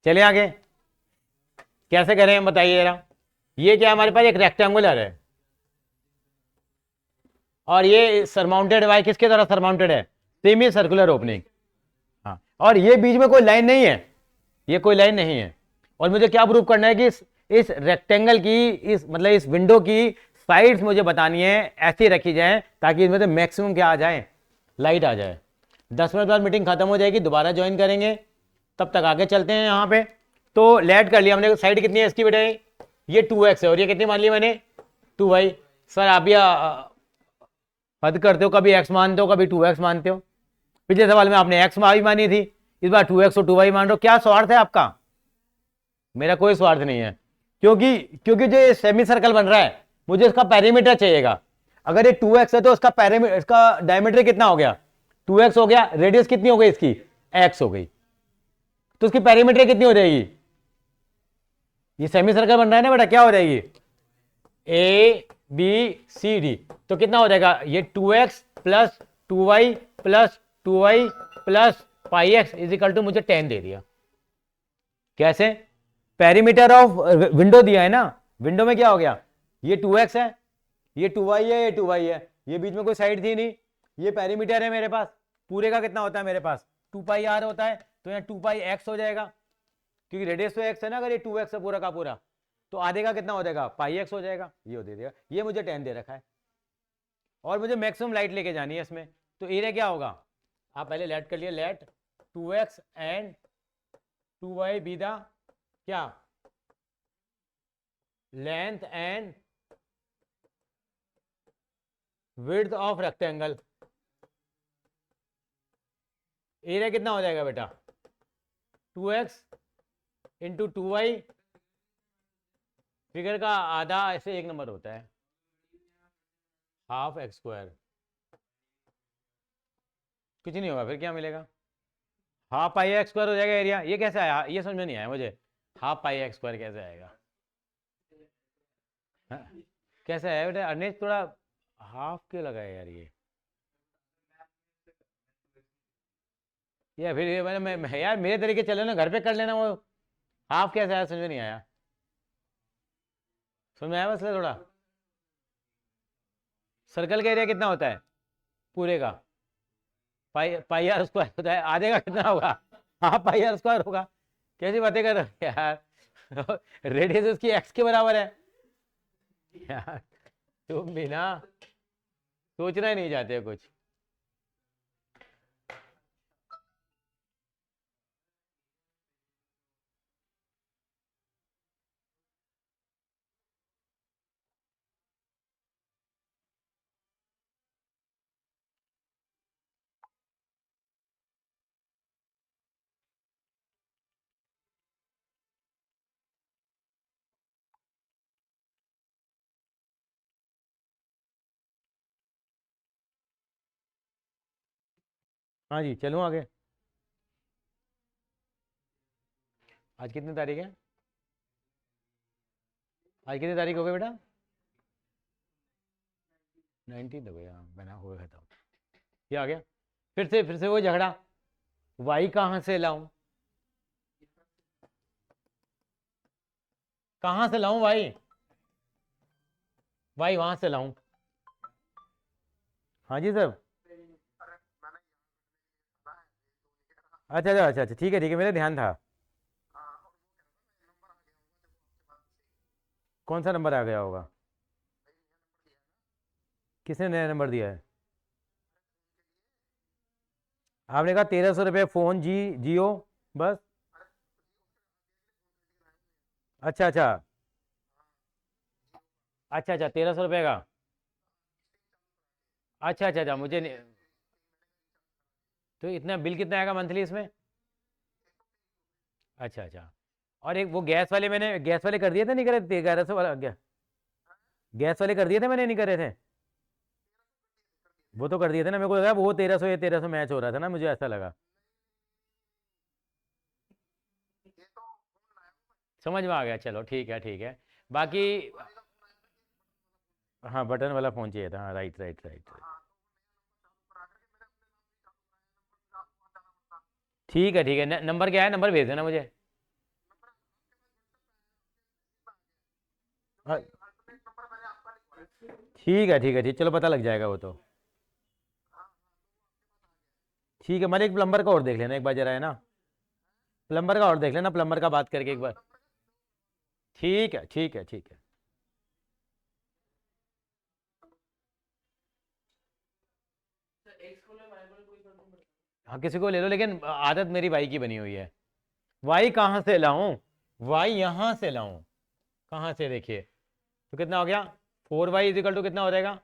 चलिए आगे कैसे करें बताइए जरा। ये क्या हमारे पास एक रेक्टेंगुलर है और ये सरमाउंटेड बाय किसके द्वारा सरमाउंटेड है, सेमी सर्कुलर ओपनिंग। हाँ, और ये बीच में कोई लाइन नहीं है, ये कोई लाइन नहीं है। और मुझे क्या प्रूव करना है कि इस रेक्टेंगल की इस मतलब इस विंडो की साइड्स मुझे बतानी है ऐसी रखी जाए ताकि इसमें से मैक्सिमम क्या आ जाए, लाइट आ जाए। 10 मिनट बाद मीटिंग खत्म हो जाएगी, दोबारा ज्वाइन करेंगे, तब तक आगे चलते हैं। यहाँ पे तो लेट कर लिया हमने, साइड कितनी है इसकी बेटा, ये 2x है और ये कितनी मान ली मैंने 2y। सर आप भी हद करते हो, कभी x मानते हो कभी 2x मानते हो। पिछले सवाल में आपने x मानी थी, इस बार 2x और 2y मान रहे हो। क्या स्वार्थ है आपका? मेरा कोई स्वार्थ नहीं है, क्योंकि जो सेमी सर्कल बन रहा है मुझे इसका पेरीमीटर चाहिएगा। अगर ये 2x है तो इसका पेरीमीटर, इसका डायमीटर कितना हो गया, 2x हो गया। रेडियस कितनी हो गई इसकी, x हो गई, तो इसकी पेरीमीटर कितनी हो जाएगी, ये सेमी सर्कल बन रहा है ना बेटा, क्या हो जाएगी ABCD। तो कितना हो जाएगा ये 2x plus 2y plus 2y plus pi X is equal to मुझे 10 दे दिया। कैसे? पेरीमीटर ऑफ विंडो दिया है ना, विंडो में क्या हो गया, ये 2x है, ये 2y है, ये 2y है, ये बीच में कोई साइड थी नहीं, ये पेरीमीटर है मेरे पास। पूरे का कितना होता है मेरे पास 2 पाई r होता है, तो यहाँ 2 पाई x हो जाएगा क्योंकि रेडियस तो x है ना। अगर ये 2x है पूरा का पूरा तो आधे का कितना हो जाएगा, पाई x हो जाएगा, ये दे देगा। ये मुझे 10 दे रखा है और मुझे मैक्सिमम लाइट लेके जानी है इसमें, तो एरिया क्या होगा, आप पहले लेट कर लिए, let 2x and 2y be the क्या length and width of rectangle. Area कितना हो जाएगा बेटा 2x इंटू 2y, फिगर का आधा ऐसे 1 नंबर होता है, हाफ एक्स स्क्वायर। कुछ नहीं होगा, फिर क्या मिलेगा, हाफ पाई एक्स स्क्वायर हो जाएगा एरिया। ये कैसे आया, ये समझ में नहीं आया मुझे, हाफ पाई एक्स स्क्वायर कैसे आएगा। हाँ? कैसे आया बेटा, अनिश थोड़ा हाफ क्यों लगाया यार ये, या फिर ये मैं यार मेरे तरीके चले ना, घर पे कर लेना। वो हाफ कैसे आया समझ में नहीं आया, समझ में आया बस थोड़ा। सर्कल का एरिया कितना होता है पूरे का, पाई आर स्क्वायर होता है, आधे का कितना होगा, हाफ पाई आर स्क्वायर होगा। कैसी बातें कर रहे हो यार रेडियस उसकी एक्स के बराबर है यार, तुम भी ना सोचना ही नहीं चाहते कुछ। हाँ जी चलूँ आगे। आज कितनी तारीख है, आज कितनी तारीख हो गई बेटा, 19 हो गया, बना हो गया खत्म। ये आ गया, फिर से वो झगड़ा, वाई कहाँ से लाऊं, कहाँ से लाऊं वाई, वाई वहां से लाऊं। हाँ जी सर, अच्छा अच्छा अच्छा अच्छा, ठीक है मेरा ध्यान था। कौन सा नंबर आ गया होगा, किसने नया नंबर दिया है, आपने कहा 1300 रुपये फ़ोन जियो बस। अच्छा अच्छा अच्छा अच्छा 1300 रुपये का, अच्छा अच्छा अच्छा मुझे नहीं, तो इतना बिल कितना आएगा मंथली इसमें, अच्छा अच्छा। और एक वो गैस वाले, मैंने गैस वाले कर दिए थे नहीं करे थे, 1100 वाला गया, गैस वाले कर दिए थे मैंने नहीं करे थे, वो तो कर दिए थे ना, मेरे को लगा वो 1300 या 1300 मैच हो रहा था ना, मुझे ऐसा लगा। समझ में आ गया, चलो ठीक है बाकी। हाँ बटन वाला फ़ोन चाहिए था, हाँ राइट राइट राइट राइट। ठीक है ठीक है, नंबर क्या है, नंबर भेज देना मुझे। हाँ, ठीक है ठीक है ठीक, चलो पता लग जाएगा वो तो। ठीक है, मैंने एक प्लम्बर का और देख लेना एक बार जरा, है ना, प्लम्बर का और देख लेना, प्लम्बर का बात करके एक बार। ठीक है ठीक है ठीक है। एक्स को ले वाई को ले, कोई फर्क नहीं पड़ता। हाँ किसी को ले लो, लेकिन आदत मेरी वाई की बनी हुई है। वाई कहाँ से लाऊं, वाई यहाँ से लाऊं, कहाँ से, देखिए तो कितना हो गया, 4y इजिकल टू कितना हो जाएगा,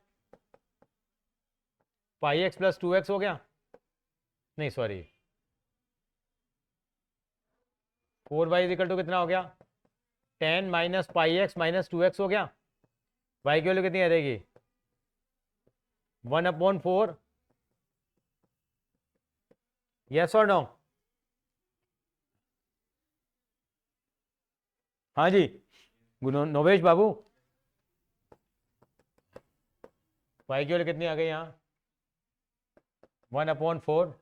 पाई एक्स प्लस 2x हो गया, नहीं सॉरी, 4y इजिकल टू कितना हो गया, 10 minus pi X minus 2x हो गया। y की वैल्यू कितनी आ जाएगी, 1/4। यस और नो, हाँ जी नोवेश बाबू, y की वैल्यू कितनी आ गई यहाँ, 1/4।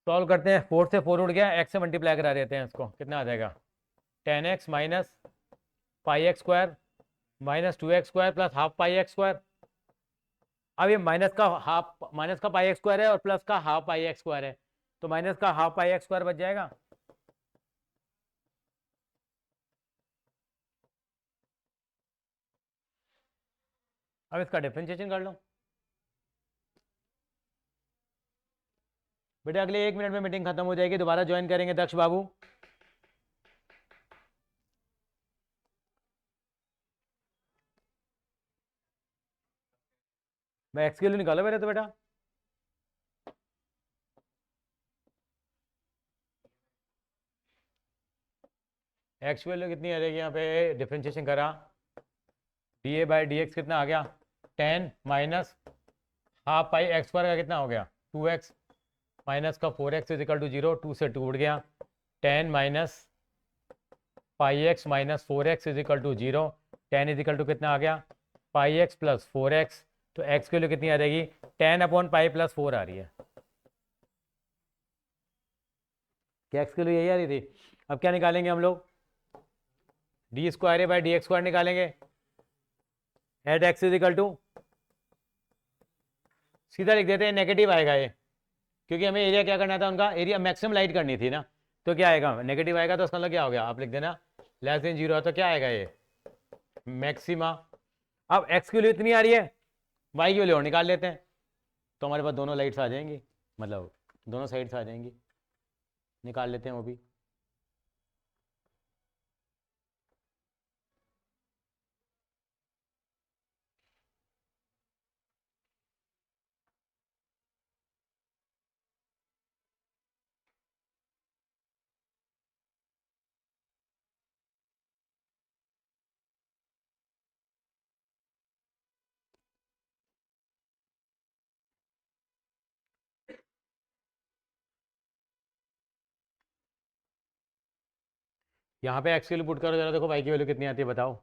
सॉल्व करते हैं, 4 से 4 उड़ गया, x से मल्टीप्लाई करा देते हैं इसको, कितना आ जाएगा, 10x minus pi x square minus 2x square plus half पाई एक्स स्क्वायर। अब ये माइनस का पाई एक्स स्क्वायर है और प्लस का हाफ पाई एक्स स्क्वायर है, तो माइनस का हाफ पाई एक्स स्क्वायर बच जाएगा। अब इसका डिफरेंशिएशन कर लो बेटा, अगले 1 मिनट में मीटिंग खत्म हो जाएगी, दोबारा ज्वाइन करेंगे दक्ष बाबू। मैं एक्स की वैल्यू निकालो पहले तो बेटा, एक्स की वैल्यू कितनी आ जाएगी, यहाँ पे डिफरेंशिएशन करा, D A by D x कितना आ गया, 10 माइनस हाफ पाई एक्स स्क्वायर का कितना हो गया, 2x माइनस का 4x इज इक्वल टू 0, 2 से 2 उड़ गया, 10 minus pi X minus 4x is equal to 0, 10 is equal to कितना आ गया, पाई एक्स प्लस 4x, तो x की वैल्यू कितनी आ जाएगी, 10/पाई प्लस 4 आ रही है, क्या x की वैल्यू यही आ रही थी। अब क्या निकालेंगे हम लोग, D square A by D X square निकालेंगे, at X is equal to, सीधा लिख देते हैं, नेगेटिव आएगा ये, क्योंकि हमें एरिया क्या करना था, उनका एरिया मैक्सिमम लाइट करनी थी ना, तो क्या आएगा, नेगेटिव आएगा, तो उसका मतलब क्या हो गया, आप लिख देना लेस देन 0 है, तो क्या आएगा ये मैक्सिमा। अब x की वैल्यू इतनी आ रही है, y की वैल्यू और निकाल लेते हैं, तो हमारे पास दोनों लाइट्स आ जाएंगी, मतलब दोनों साइड्स आ जाएंगी, निकाल लेते हैं वो भी। यहाँ पे x की वैल्यू पुट करो जरा, देखो y की वैल्यू कितनी आती है बताओ,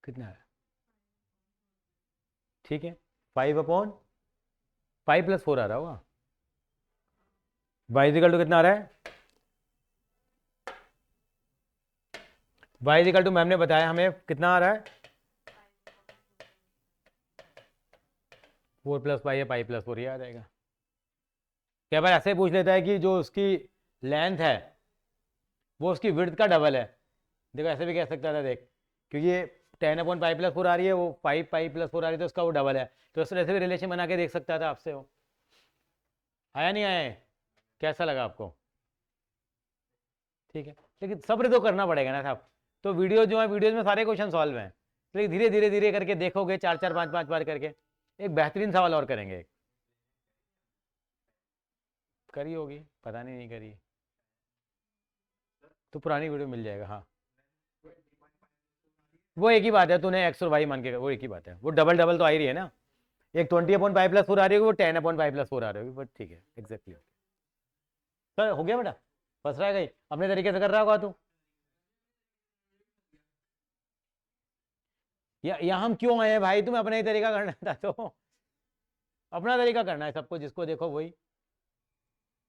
कितना है, ठीक है 5/5 प्लस 4 आ रहा होगा, y इक्वल टू कितना आ रहा है, y इक्वल टू मैम ने बताया हमें कितना आ रहा है, 4 प्लस पाई है, पाई प्लस 4 ये आ जाएगा। क्या बार ऐसे पूछ लेता है कि जो उसकी लेंथ है वो उसकी विड्थ का डबल है, देखो ऐसे भी कह सकता था देख, क्योंकि ये 10/पाई प्लस 4 आ रही है, वो 5 पाई प्लस 4 आ रही है, तो उसका वो डबल है, तो इस तरह से भी रिलेशन बना के देख सकता था आपसे वो। आया नहीं आया, कैसा लगा आपको, ठीक है, लेकिन सब्र तो करना पड़ेगा ना साहब, तो वीडियो जो है, वीडियोज में सारे क्वेश्चन सॉल्व हैं, लेकिन धीरे धीरे धीरे करके देखोगे, 4 4 5 5 बार करके। एक बेहतरीन सवाल और करेंगे, करी होगी पता नहीं, नहीं करी तो पुरानी वीडियो मिल जाएगा, हाँ वो एक ही बात है, तूने एक्स और वाई मान के, वो एक ही बात है, वो डबल डबल तो आ ही रही है ना, एक 20/π+4 आ रही होगी, वो 10/π+4 आ रही होगी, बट ठीक है एग्जैक्टली। तो हो गया बेटा, फंस रहा है कहीं, अपने तरीके से कर रहा होगा तू। या हम क्यों आए हैं भाई, तुम्हें अपना ही तरीका करना था तो अपना तरीका करना है सबको, जिसको देखो वही।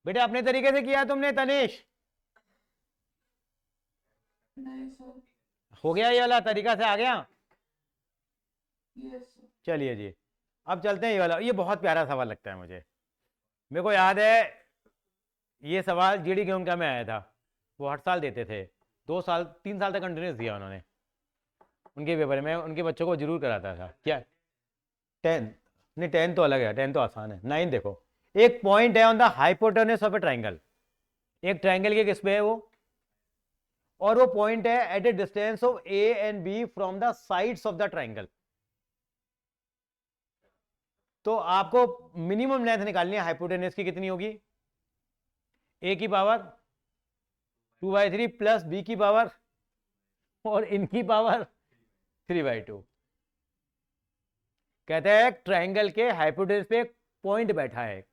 बेटा अपने तरीके से किया तुमने तनिष, नहीं सर। हो गया ये वाला तरीका से आ गया। Yes sir. चलिए जी, अब चलते हैं ये वाला, ये बहुत प्यारा सवाल लगता है मुझे। मेरे को याद है ये सवाल जीडी गेहूं का में आया था, वो हर साल देते थे, 2 साल 3 साल तक कंटिन्यूस दिया उन्होंने उनके पेपर में, उनके बच्चों को जरूर कराता था। क्या 10 नहीं, 10 तो अलग है, 10 तो आसान है। 9 देखो, एक पॉइंट है on the hypotenuse of a triangle, एक ट्राइंगल के किस पे है वो, और वो पॉइंट है at a distance of A and B from the sides of the triangle. तो आपको मिनिमम लेंथ निकालनी है हाइपोटेनस की, कितनी होगी, ए की पावर 2/3 प्लस बी की पावर और इनकी पावर 3/2। कहते हैं ट्राइंगल के हाइपोटेनस पे एक पॉइंट बैठा है,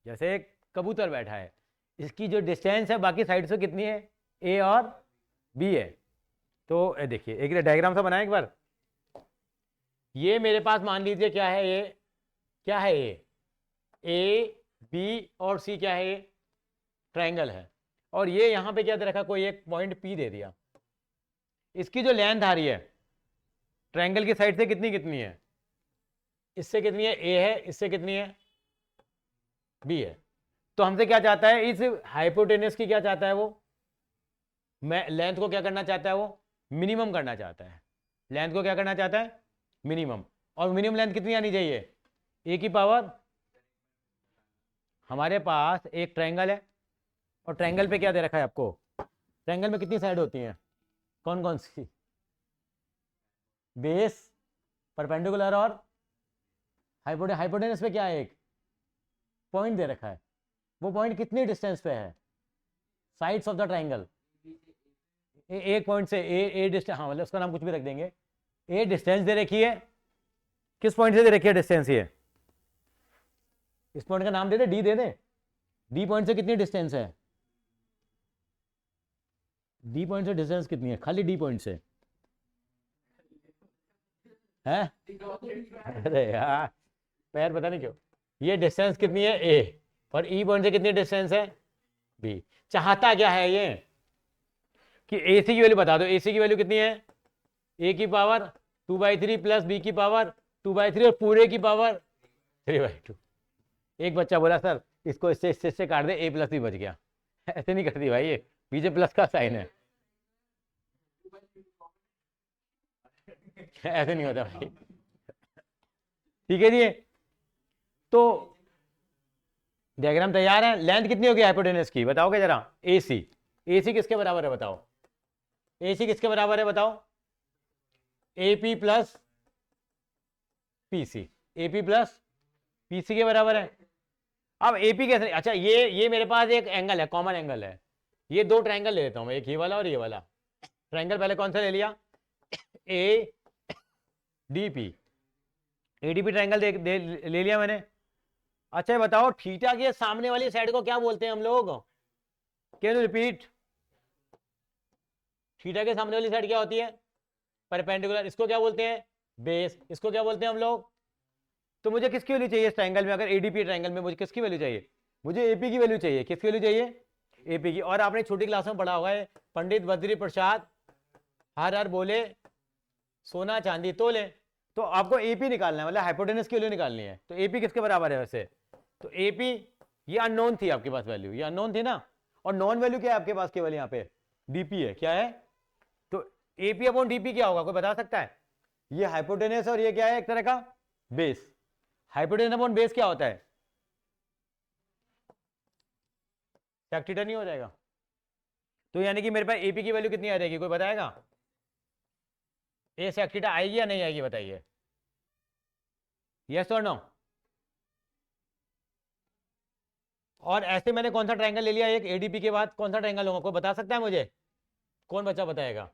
जैसे एक कबूतर बैठा है, इसकी जो डिस्टेंस है बाकी साइड से कितनी है, ए और बी है। तो देखिए एक डायग्राम सा बनाए एक बार, ये मेरे पास मान लीजिए क्या है, ये क्या है, ये ए बी और सी क्या है, ये ट्राइंगल है, और ये यहां पे क्या दे रखा, कोई एक पॉइंट पी दे दिया। इसकी जो लेंथ आ रही है ट्राइंगल की साइड से कितनी कितनी है, इससे कितनी है, ए है, इससे कितनी है, बी है। तो हमसे क्या चाहता है, इस हाइपोटेनस की क्या चाहता है वो, मैं लेंथ को क्या करना चाहता है, वो मिनिमम करना चाहता है, लेंथ को क्या करना चाहता है, मिनिमम। और मिनिमम लेंथ कितनी आनी चाहिए, ए की पावर, हमारे पास एक ट्राइंगल है और ट्राइंगल पे क्या दे रखा है आपको, ट्राइंगल में कितनी साइड होती हैं, कौन कौन सी, बेस, परपेंडिकुलर और हाइपोटेनस पे क्या है, एक पॉइंट दे रखा है, वो पॉइंट कितनी डिस्टेंस पे है, साइड्स ऑफ द ट्राइंगल, एक पॉइंट से ए डिस्टेंस, हाँ मतलब उसका नाम कुछ भी रख देंगे, ए डिस्टेंस दे रखी है, किस पॉइंट से दे रखी है डिस्टेंस, ये इस पॉइंट का नाम दे दे, डी दे दे, डी पॉइंट से कितनी डिस्टेंस है, डी पॉइंट से डिस्टेंस कितनी है, खाली डी पॉइंट से है, अरे यार पैर पता नहीं क्यों, ये डिस्टेंस कितनी है ए, और ई पॉइंट से कितनी डिस्टेंस है बी। चाहता क्या है ये कि ए सी की वैल्यू बता दो, ए सी की वैल्यू कितनी है, ए की पावर 2/3 प्लस बी की पावर 2/3 और पूरे की पावर 3/2। एक बच्चा बोला सर इसको इससे काट दे, ए प्लस भी बच गया। ऐसे नहीं करती भाई, ये पीछे प्लस का साइन है, ऐसे नहीं होता भाई। ठीक है जी, तो डायग्राम तैयार है। लेंथ कितनी होगी हाइपोटेनस की बताओगे जरा, ए सी, ए सी किसके बराबर है बताओ, ए सी किसके बराबर है बताओ, A P plus P C, A P plus P C के बराबर है। अब ए पी कैसे, अच्छा ये मेरे पास एक एंगल है, कॉमन एंगल है, ये दो ट्राइंगल ले लेता हूं मैं, एक ये वाला और ये वाला ट्राइंगल। पहले कौन सा ले लिया, A D P, A D P triangle ले लिया मैंने। अच्छा ये बताओ थीटा के सामने वाली साइड को क्या बोलते हैं हम लोग, कैन यू रिपीट, थीटा के सामने वाली साइड क्या होती है, परपेंडिकुलर, इसको क्या बोलते हैं बेस, इसको क्या बोलते हैं हम लोग। तो मुझे किसकी वैल्यू चाहिए इस ट्राइंगल में, अगर एडीपी ट्राइंगल में मुझे किसकी वैल्यू चाहिए, मुझे एपी की वैल्यू चाहिए, किसकी वैल्यू चाहिए, एपी की। और आपने छोटी क्लास में पढ़ा होगा पंडित बद्री प्रसाद हर हर बोले सोना चांदी तोले, तो आपको एपी निकालना है, मतलब हाइपोटेनस की वैल्यू निकालनी है। तो एपी किसके बराबर है वैसे, तो एपी ये अननोन थी आपके पास वैल्यू, ये अननोन थी ना, और नॉन वैल्यू क्या है आपके पास केवल यहाँ पे डीपी है, क्या है, तो एपी अपॉन डीपी क्या होगा कोई बता सकता है, ये हाइपोटेनस और ये क्या है एक तरह का बेस, हाइपोटेनस अपॉन बेस क्या होता है, सेक थीटा नहीं हो जाएगा। तो यानी कि मेरे पास एपी की वैल्यू कितनी आ जाएगी कोई बताएगा, ए सेक थीटा आएगी या नहीं आएगी बताइए, यस और नो। और ऐसे मैंने कौन सा ट्रायंगल ले लिया, एक एडीपी के बाद कौन सा ट्रायंगल लूंगा कोई बता सकता है मुझे, कौन बच्चा बताएगा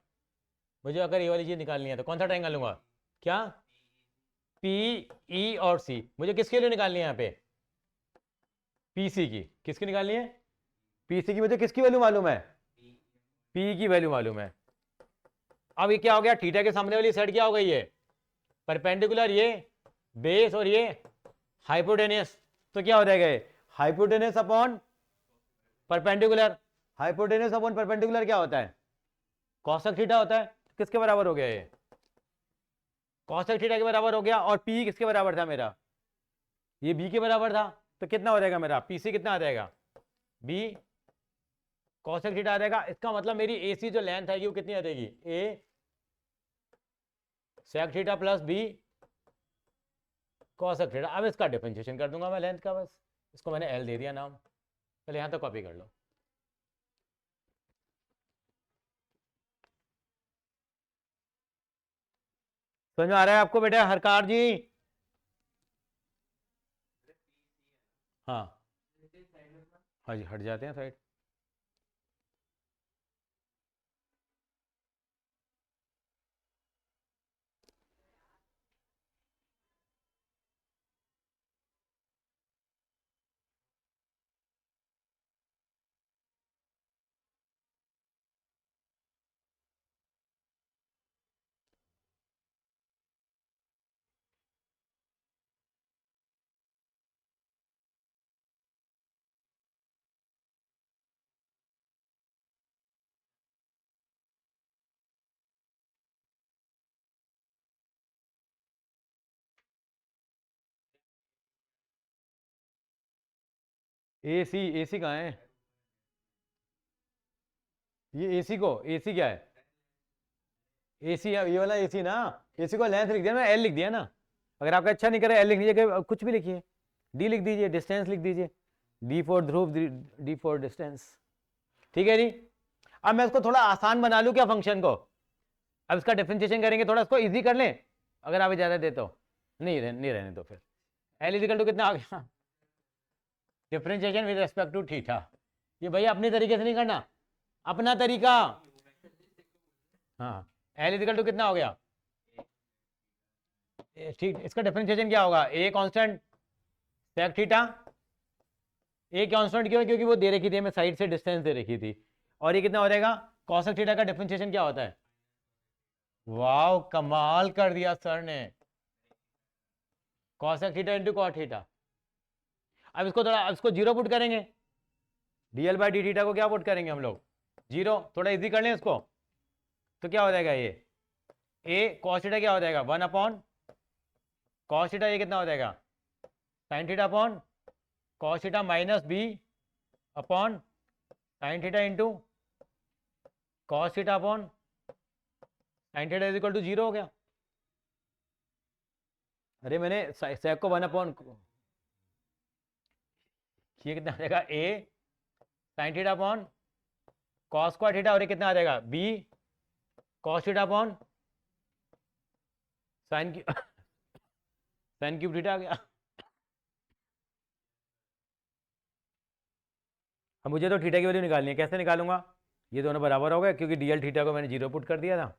मुझे, अगर ये वाली चीज निकालनी है तो कौन सा ट्रायंगल लूंगा, क्या पी ई और सी, मुझे किसके लिए निकालनी है यहाँ पे, पीसी की, किसकी निकालनी है, पीसी की। मुझे किसकी वैल्यू मालूम है, पी की वैल्यू मालूम है। अब ये क्या हो गया, थीटा के सामने वाली साइड क्या हो गई है, परपेंडिकुलर, ये बेस और ये हाइपोटेनियस, तो क्या हो जाएगा ये hypotenuse upon perpendicular. Hypotenuse upon perpendicular क्या होता है, कॉसेक थीटा होता है। किसके बराबर हो गया ये, कॉसेक थीटा के बराबर हो गया। और पी किसके बराबर था मेरा, ये बी के बराबर था। तो कितना हो जाएगा मेरा पीसी, कितना आ जाएगा, बी कॉसेक थीटा आ जाएगा। इसका मतलब मेरी एसी जो लेंथ है वो कितनी आ जाएगी, A sec theta plus B cosec theta. अब इसका डिफरेंशिएशन कर दूंगा मैं लेंथ का, बस इसको मैंने एल दे दिया नाम। पहले यहां तक कॉपी कर लो। समझ में आ रहा है आपको बेटा हरकार जी, हाँ हाँ जी, हट जाते हैं साइड। एसी, एसी कहाँ है, ये एसी को, एसी क्या है, एसी ये वाला एसी ना, एसी को लेंथ लिख दिया ना, एल लिख दिया ना। अगर आपका अच्छा नहीं करे एल लिख लीजिए, कुछ भी लिखिए, डी लिख दीजिए, डिस्टेंस लिख दीजिए, D for Dhruv, D for distance. ठीक है जी। अब मैं इसको थोड़ा आसान बना लूं क्या फंक्शन को, अब इसका डिफरेंशिएशन करेंगे, थोड़ा इसको इजी कर लें, अगर आप इजाजत दे तो। नहीं रहने दो फिर। एल इजिकल टू कितना आ गया, differentiation with respect to theta. ये भैया अपने तरीके से नहीं करना, अपना तरीका। हाँ, एल इजिकल टू कितना हो गया, ठीक, इसका डिफरेंशिएशन क्या होगा, a constant sec theta. A constant क्यों, क्योंकि वो दे रखी थी, मैं साइड से डिस्टेंस दे रखी थी। और ये कितना हो जाएगा, कॉसेक थीटा का डिफरेंशिएशन क्या होता है, वाह कमाल कर दिया सर ने, cosec theta into cot theta. अब इसको थोड़ा, अब इसको जीरो पुट करेंगे, डीएल बाई डी थीटा को क्या पुट करेंगे हम लोग, जीरो। थोड़ा इजी कर लें इसको, तो क्या हो जाएगा ये ए कॉस थीटा क्या हो जाएगा, 1 अपॉन कॉस थीटा, ये कितना हो जाएगा sine theta upon cos theta minus B upon sine theta into cos theta upon sine theta is equal to zero हो गया। अरे मैंने सेक को 1 अपॉन, ये कितना आ जाएगा A sine theta upon cos square theta, और ये कितना आ जाएगा B cos theta upon sine sine cube theta आ गया। अब मुझे तो थीटा की वैल्यू निकालनी है, कैसे निकालूंगा, ये दोनों बराबर हो गए क्योंकि डीएल थीटा को मैंने जीरो पुट कर दिया था।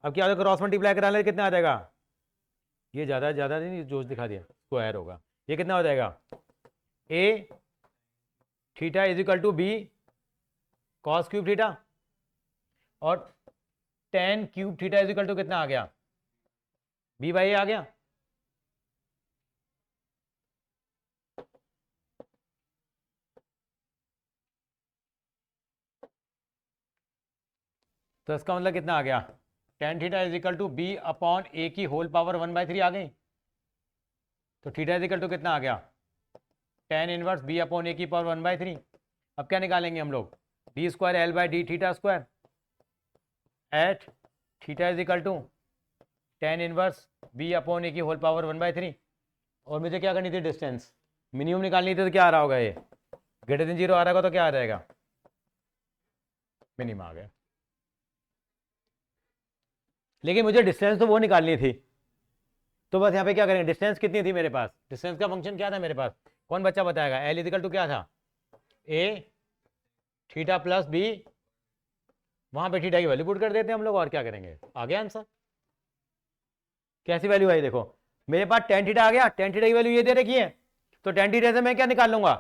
अब क्या होगा, क्रॉस मल्टीप्लाई करा ले, कितना आ जाएगा, ये ज़्यादा नहीं जोश दिखा दिया, स्क्वायर होगा। ये कितना हो जाएगा A theta is equal to B cos cube theta, और tan cube theta is equal to कितना आ गया, बी बाई ए आ गया। तो इसका मतलब कितना आ गया, tan theta is equal to B upon A की होल पावर 1/3 आ गई। तो थीटा इज इक्वल टू कितना आ गया, tan inverse B upon A की पावर 1/3। अब क्या निकालेंगे हम लोग, D square L by D theta square at theta is equal to tan inverse B upon A की होल पावर 1/3। और मुझे क्या करनी थी, डिस्टेंस मिनिमम निकालनी थी, तो क्या आ रहा होगा, ये ग्रेटर देन जीरो आ रहा होगा, तो क्या आ जाएगा, मिनिमम आ गया। लेकिन मुझे डिस्टेंस तो वो निकालनी थी, तो बस यहाँ पे क्या करेंगे, डिस्टेंस कितनी थी मेरे पास, डिस्टेंस का फंक्शन क्या था मेरे पास, कौन बच्चा बताएगा, एल इजिकल टू क्या था, ए थीटा प्लस बी, वहां पे थीटा की वैल्यू पुट कर देते हैं हम लोग, और क्या करेंगे, आ गया आंसर। कैसी वैल्यू आई देखो, मेरे पास टेन थीटा आ गया, टेन थीटा की वैल्यू ये दे रखी है, तो टेन थीटा से मैं क्या निकाल लूंगा,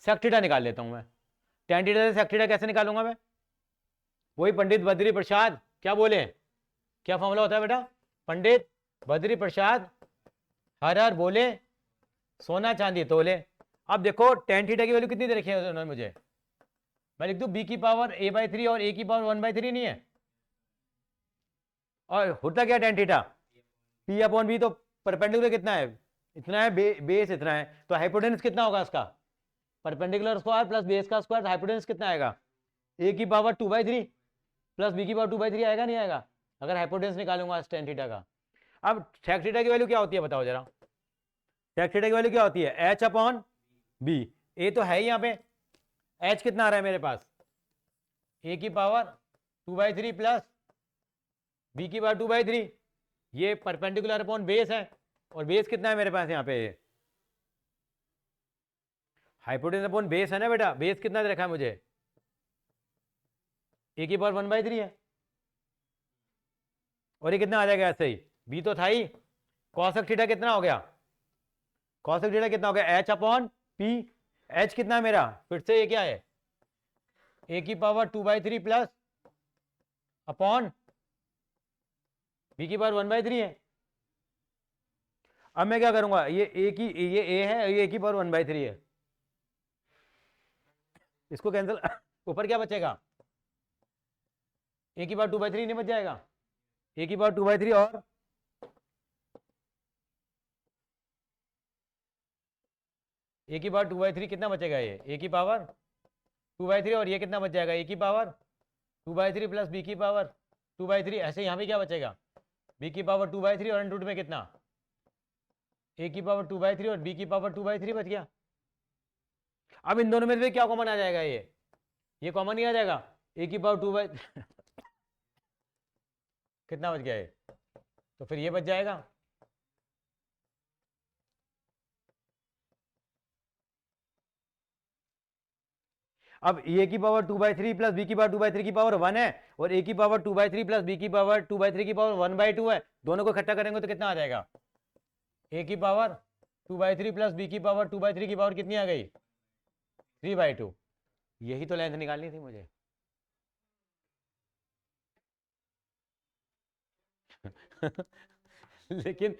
सेक थीटा निकाल लेता हूं मैं। टेन थीटा से सेक थीटा कैसे निकालूंगा मैं, वही पंडित बद्री प्रसाद क्या बोले, क्या फॉर्मूला होता है बेटा, पंडित बद्री प्रसाद हर हर बोले सोना चांदी तोले। अब देखो टेन थीटा की वैल्यू कितनी दे रखी है उन्होंने मुझे, मैं लिख दूं बी की पावर a/3 और a की पावर 1/3 नहीं है, और होता क्या tan theta, p upon B, तो परपेंडिकुलर कितना है, इतना है, बेस इतना है, तो हाइपोटेनस कितना होगा उसका, परपेंडिकुलर स्क्वायर प्लस बेस का स्क्वायर, हाइपोटेनस कितना आएगा, a की पावर 2/3 प्लस b की पावर 2/3 आएगा नहीं आएगा, अगर हाइपोटेनस निकालूंगा टेन थीटा का। अब सेक थीटा की वैल्यू क्या होती है बताओ जरा, सेक थीटा की वैल्यू क्या होती है, h अपॉन बी, a तो है ही यहाँ पे, h कितना आ रहा है मेरे पास, a की पावर 2/3 प्लस b की पावर 2/3, ये परपेंडिकुलर अपॉन बेस है, और बेस कितना है मेरे पास यहाँ पे, हाइपोटेनस अपॉन बेस है ना बेटा, बेस कितना दे रखा है मुझे, a की पावर 1/3 है, और ये कितना आ जाएगा ऐसे ही, b तो था ही, कॉसेक थीटा कितना हो गया, कॉसेक थीटा कितना हो गया, h अपॉन p, h कितना है मेरा, फिर से ये क्या है, a की पावर 2/3 प्लस अपॉन b की पावर 1/3 है। अब मैं क्या करूंगा, ये a है, ये a की पावर 1/3 है, इसको कैंसिल, ऊपर क्या बचेगा, a की पावर 2/3 नहीं बच जाएगा, a की पावर 2/3 और a की पावर 2/3 कितना बचेगा, ये a की पावर 2/3 और ये कितना बच जाएगा, a की पावर 2/3 प्लस b की पावर 2/3, ऐसे यहाँ पे क्या बचेगा, b की पावर 2/3 और अंडर रूट में कितना, a की पावर 2/3 और b की पावर 2/3 बच गया। अब इन दोनों में से क्या कॉमन आ जाएगा, ये कॉमन ही आ जाएगा, a की पावर 2/3 कितना बच गया ये, तो फिर ये बच जाएगा, अब a की पावर 2/3 प्लस b की पावर 2/3 की पावर 1 है, और a की पावर 2/3 प्लस b की पावर 2/3 की पावर 1/2 है, दोनों को इकट्ठा करेंगे तो कितना आ जाएगा, a की पावर 2/3 प्लस b की पावर 2/3 की पावर कितनी आ गई, 3/2, यही तो लेंथ निकालनी थी मुझे। लेकिन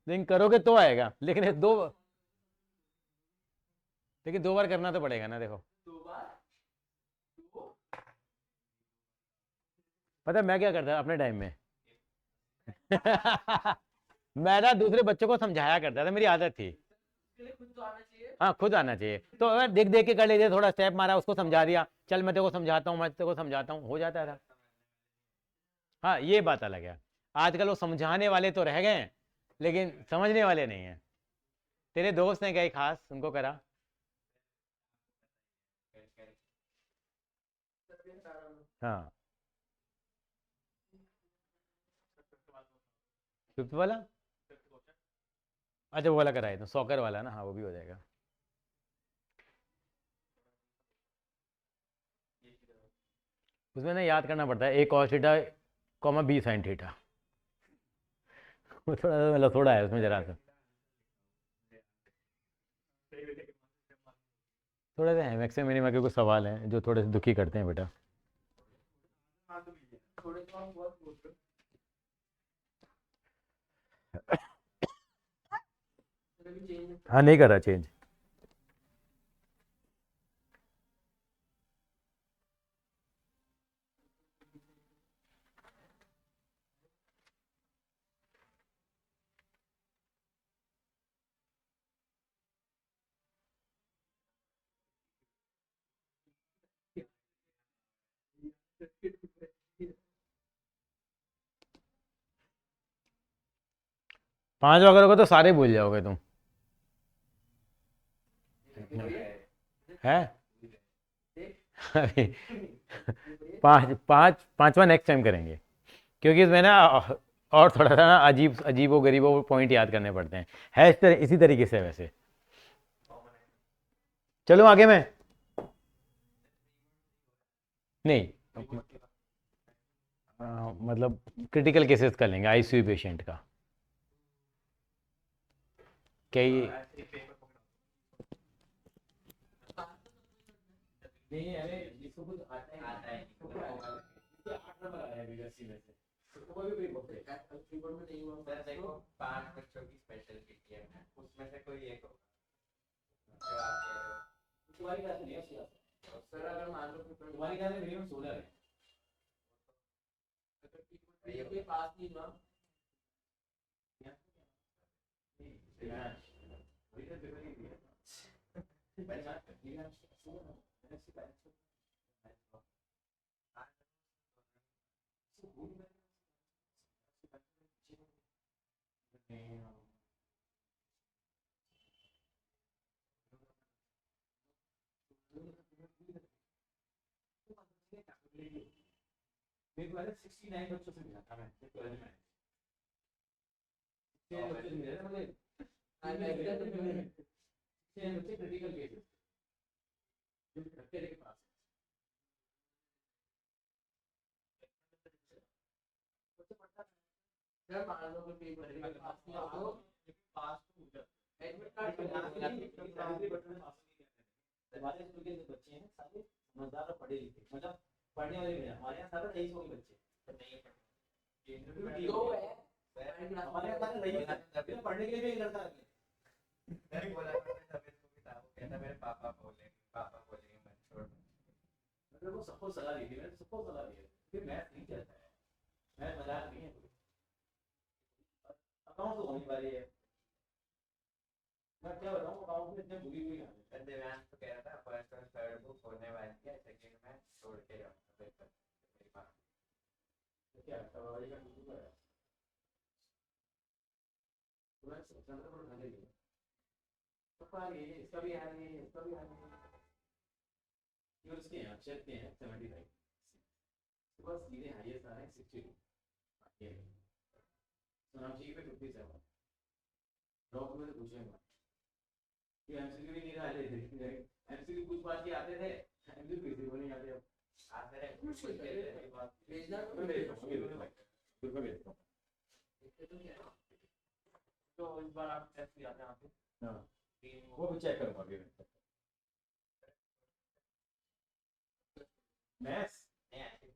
लेकिन करोगे तो आएगा, लेकिन दो बार करना तो पड़ेगा ना, देखो पता है मैं क्या करता अपने टाइम में मैं ना दूसरे बच्चों को समझाया करता था, मेरी आदत थी, हाँ खुद आना चाहिए, तो अगर देख देख के कर लेते, थोड़ा स्टेप मारा उसको समझा दिया, चल मैं तेरे को समझाता हूँ, मैं तेरे को समझाता हूँ, हो जाता था। हाँ ये बात अलग है, आजकल वो समझाने वाले तो रह गए हैं, लेकिन समझने वाले नहीं है। तेरे दोस्त ने कई खास उनको करा, हाँ फिफ्थ वाला, अच्छा वो वाला कराए तो सॉकर वाला ना, हाँ वो भी हो जाएगा। उसमें ना याद करना पड़ता है, A cos theta comma B sine theta, वो थोड़ा सा मतलब थोड़ा है उसमें जरा सा, थोड़े से है मैक्सिमम मिनिमम के कुछ सवाल हैं जो थोड़े से दुखी करते हैं बेटा। हाँ नहीं करा चेंज, 5 अगर होगा तो सारे भूल जाओगे तुम, है अभी पांचवा नेक्स्ट टाइम करेंगे, क्योंकि इसमें ना और थोड़ा सा ना अजीबो गरीबो पॉइंट याद करने पड़ते हैं, है इसी तरीके से वैसे। चलो आगे में, नहीं मतलब क्रिटिकल केसेस कर लेंगे, आईसीयू पेशेंट का। क्या ये ऐसे पेपर नहीं? अरे इसको कुछ आता है इसको क्या आता है? इसको 8 नंबर आया है बीएससी में से, तो कोई भी बोलते हैं कीबोर्ड में नहीं हुआ सर देखो 5 बच्चों की स्पेशल पीटीएम है, उसमें से कोई एक होगा जो आप कह रहे हो। तुम्हारी क्लास में नहीं है? सर अगर मान लो पेपर तुम्हारी क्लास में मिनिमम 16 है। कीबोर्ड के पास नहीं हुआ मेरे को 69 बच्चों से मिला था मैं कॉलेज में। 6 बच्चे से मिले थे मुझे। 6 बच्चे क्रिटिकल केसेस जो तेरे के पास सर मान लो कि पेपर के पास नहीं हुआ तो पास तो हो जाता एडमिट कार्ड के हमारे स्कूल के जो बच्चे हैं सारे समझदार और पढ़े लिखे, मतलब पढ़ने वाले भी हैं। हमारे यहाँ सारे 23 के बच्चे नहीं दो है हमारे यहाँ सारे रईस हैं, पढ़ने के लिए भी एक लड़का है। मैं बोला था मैं तब इसको भी था, वो कहता मेरे पापा बोलेंगे मत छोड़। मैंने वो सबको सलाह दी थी, मैंने सबको सलाह दी है कि मैथ नहीं चलता है, मैथ मजाक नहीं है, अकाउंट तो होने वाली है। मैं क्या बताऊँ, अकाउंट में इतने बुरी हुई है। सर देवांश तो कह रहा था फर्स्ट और थर्ड बुक होने वाली है, सेकंड में छोड़ के जाऊंगा पेपर मेरी बात। तो क्या सवाल का कुछ है? तो मैं सोचा था बड़ा भले ही तो पार ये इसका भी आ रही है, इसका भी आ रही है। ये उसके हैं अक्षर के हैं 75, सुबह सीधे हाईएस्ट आ रहे हैं 62। ये सोनाक्षी पे 57। ड्रॉप में से पूछेंगे कि एमसीक्यू भी नहीं रहा है, एमसीक्यू कुछ बात ही आते थे, एमसीक्यू किसी को नहीं आते अब। आते रहे कुछ भेजना मैं भेजता हूँ, ग्रुप में भेजता हूँ। तो इस बार आप टेस्ट किया था यहाँ पे हाँ, 3 वो भी चेक करूँगा अभी मैं। मैथ्स नहीं आती।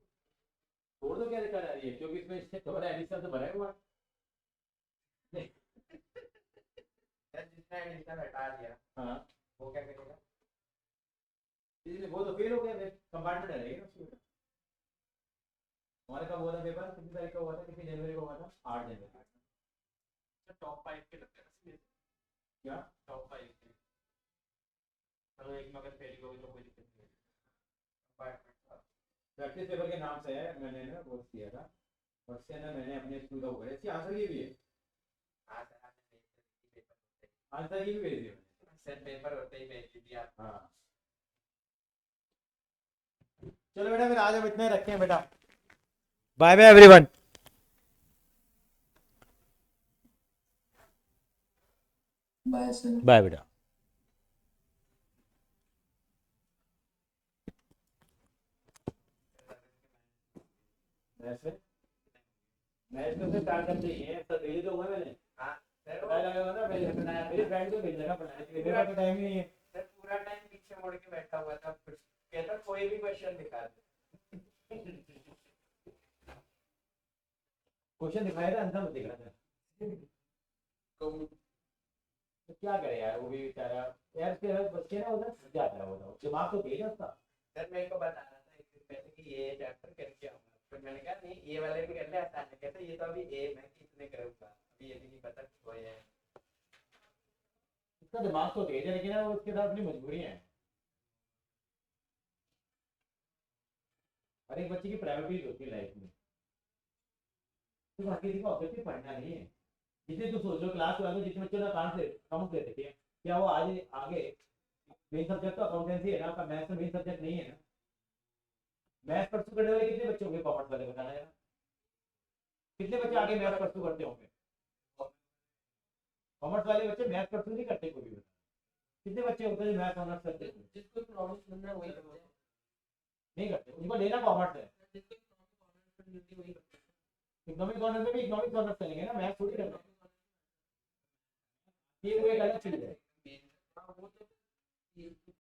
छोड़ दो, क्या दिक्कत आ रही है? क्योंकि इसमें इससे थोड़ा एडिशन से भरा हुआ है। सर जिसने एडिशनल हटा दिया हाँ, वो क्या करेगा? इसलिए वो तो फेल हो गया, फिर कंपार्टमेंट रहेगी ना उसमें। हमारे कब हुआ था पेपर? कितनी तारीख का हुआ था, कितनी जनवरी को हुआ था? 8 जनवरी। टॉप 5 के लगते हैं क्या टॉप 5 के, चलो एक में अगर फेल हो गई तो कोई दिक्कत नहीं है। प्रैक्टिस पेपर के नाम से है, मैंने ना वो किया था, उससे ना मैंने अपने स्कूल का वो करा। इसकी आंसर की भी है, आंसर की भी भेज दी मैंने। सर पेपर होते ही भेज दीजिए आप। हाँ चलो बेटा, फिर आज हम इतने रखे हैं बेटा। Bye bye everyone. Bye sir. Bye बेटा। मैच में से स्टार्ट करते ही हैं, सब भेज दूंगा मैंने। हाँ सर पता लगा ना, मेरे फ्रेंड को भेज देना पढ़ाने के लिए, मेरे पास तो टाइम ही नहीं है। सर पूरा टाइम पीछे मुड़ के बैठा हुआ था, कुछ कहता कोई भी क्वेश्चन दिखा दे। क्वेश्चन दिखाया था, आंसर मत दिखा था। तो क्या करे यार, वो भी बेचारा यार, उसके बच्चे ना उधर थक जाता है, वो दिमाग तो तेज है उसका। सर मेरे को बता रहा था एक दिन पहले कि ये चैप्टर करके आऊंगा, फिर मैंने कहा नहीं ये वाले भी कर ले आसान है। कहते ये तो अभी एम है कि इतने करूंगा, अभी ये भी नहीं पता कि कोई है। उसका दिमाग तो तेज है, लेकिन ना उसके साथ अपनी मजबूरियां हैं। हर एक बच्चे की प्रायोरिटीज होती है लाइफ में। तो हर किसी का ऑब्जेक्टिव पढ़ना नहीं है। जितने तो सोच लो क्लास में जितने बच्चों ने काम से अकाउंट लेते थे, क्या वो आज आगे मेन सब्जेक्ट तो अकाउंटेंसी है ना, आपका मैथ्स में मेन सब्जेक्ट नहीं है ना। मैथ्स परसू करने वाले कितने बच्चे होंगे कॉमर्स वाले, बताना यार। कितने बच्चे आगे मैथ्स परसू करते होंगे? कॉमर्स वाले बच्चे मैथ्स परसू नहीं करते, कोई भी बता। कितने बच्चे होते हैं जो मैथ्स ऑनर्स करते हैं? जिसको प्रॉब्लम सुनना है वही करते हैं। नहीं करते, उनको लेना कॉमर्स है। जिसको प्रॉब्लम इकोनॉमिक ऑनर्स में भी इकोनॉमिक ऑनर्स चलेंगे ना, मैथ्स थोड़ी करना है। ये वो एक अलग चीज है।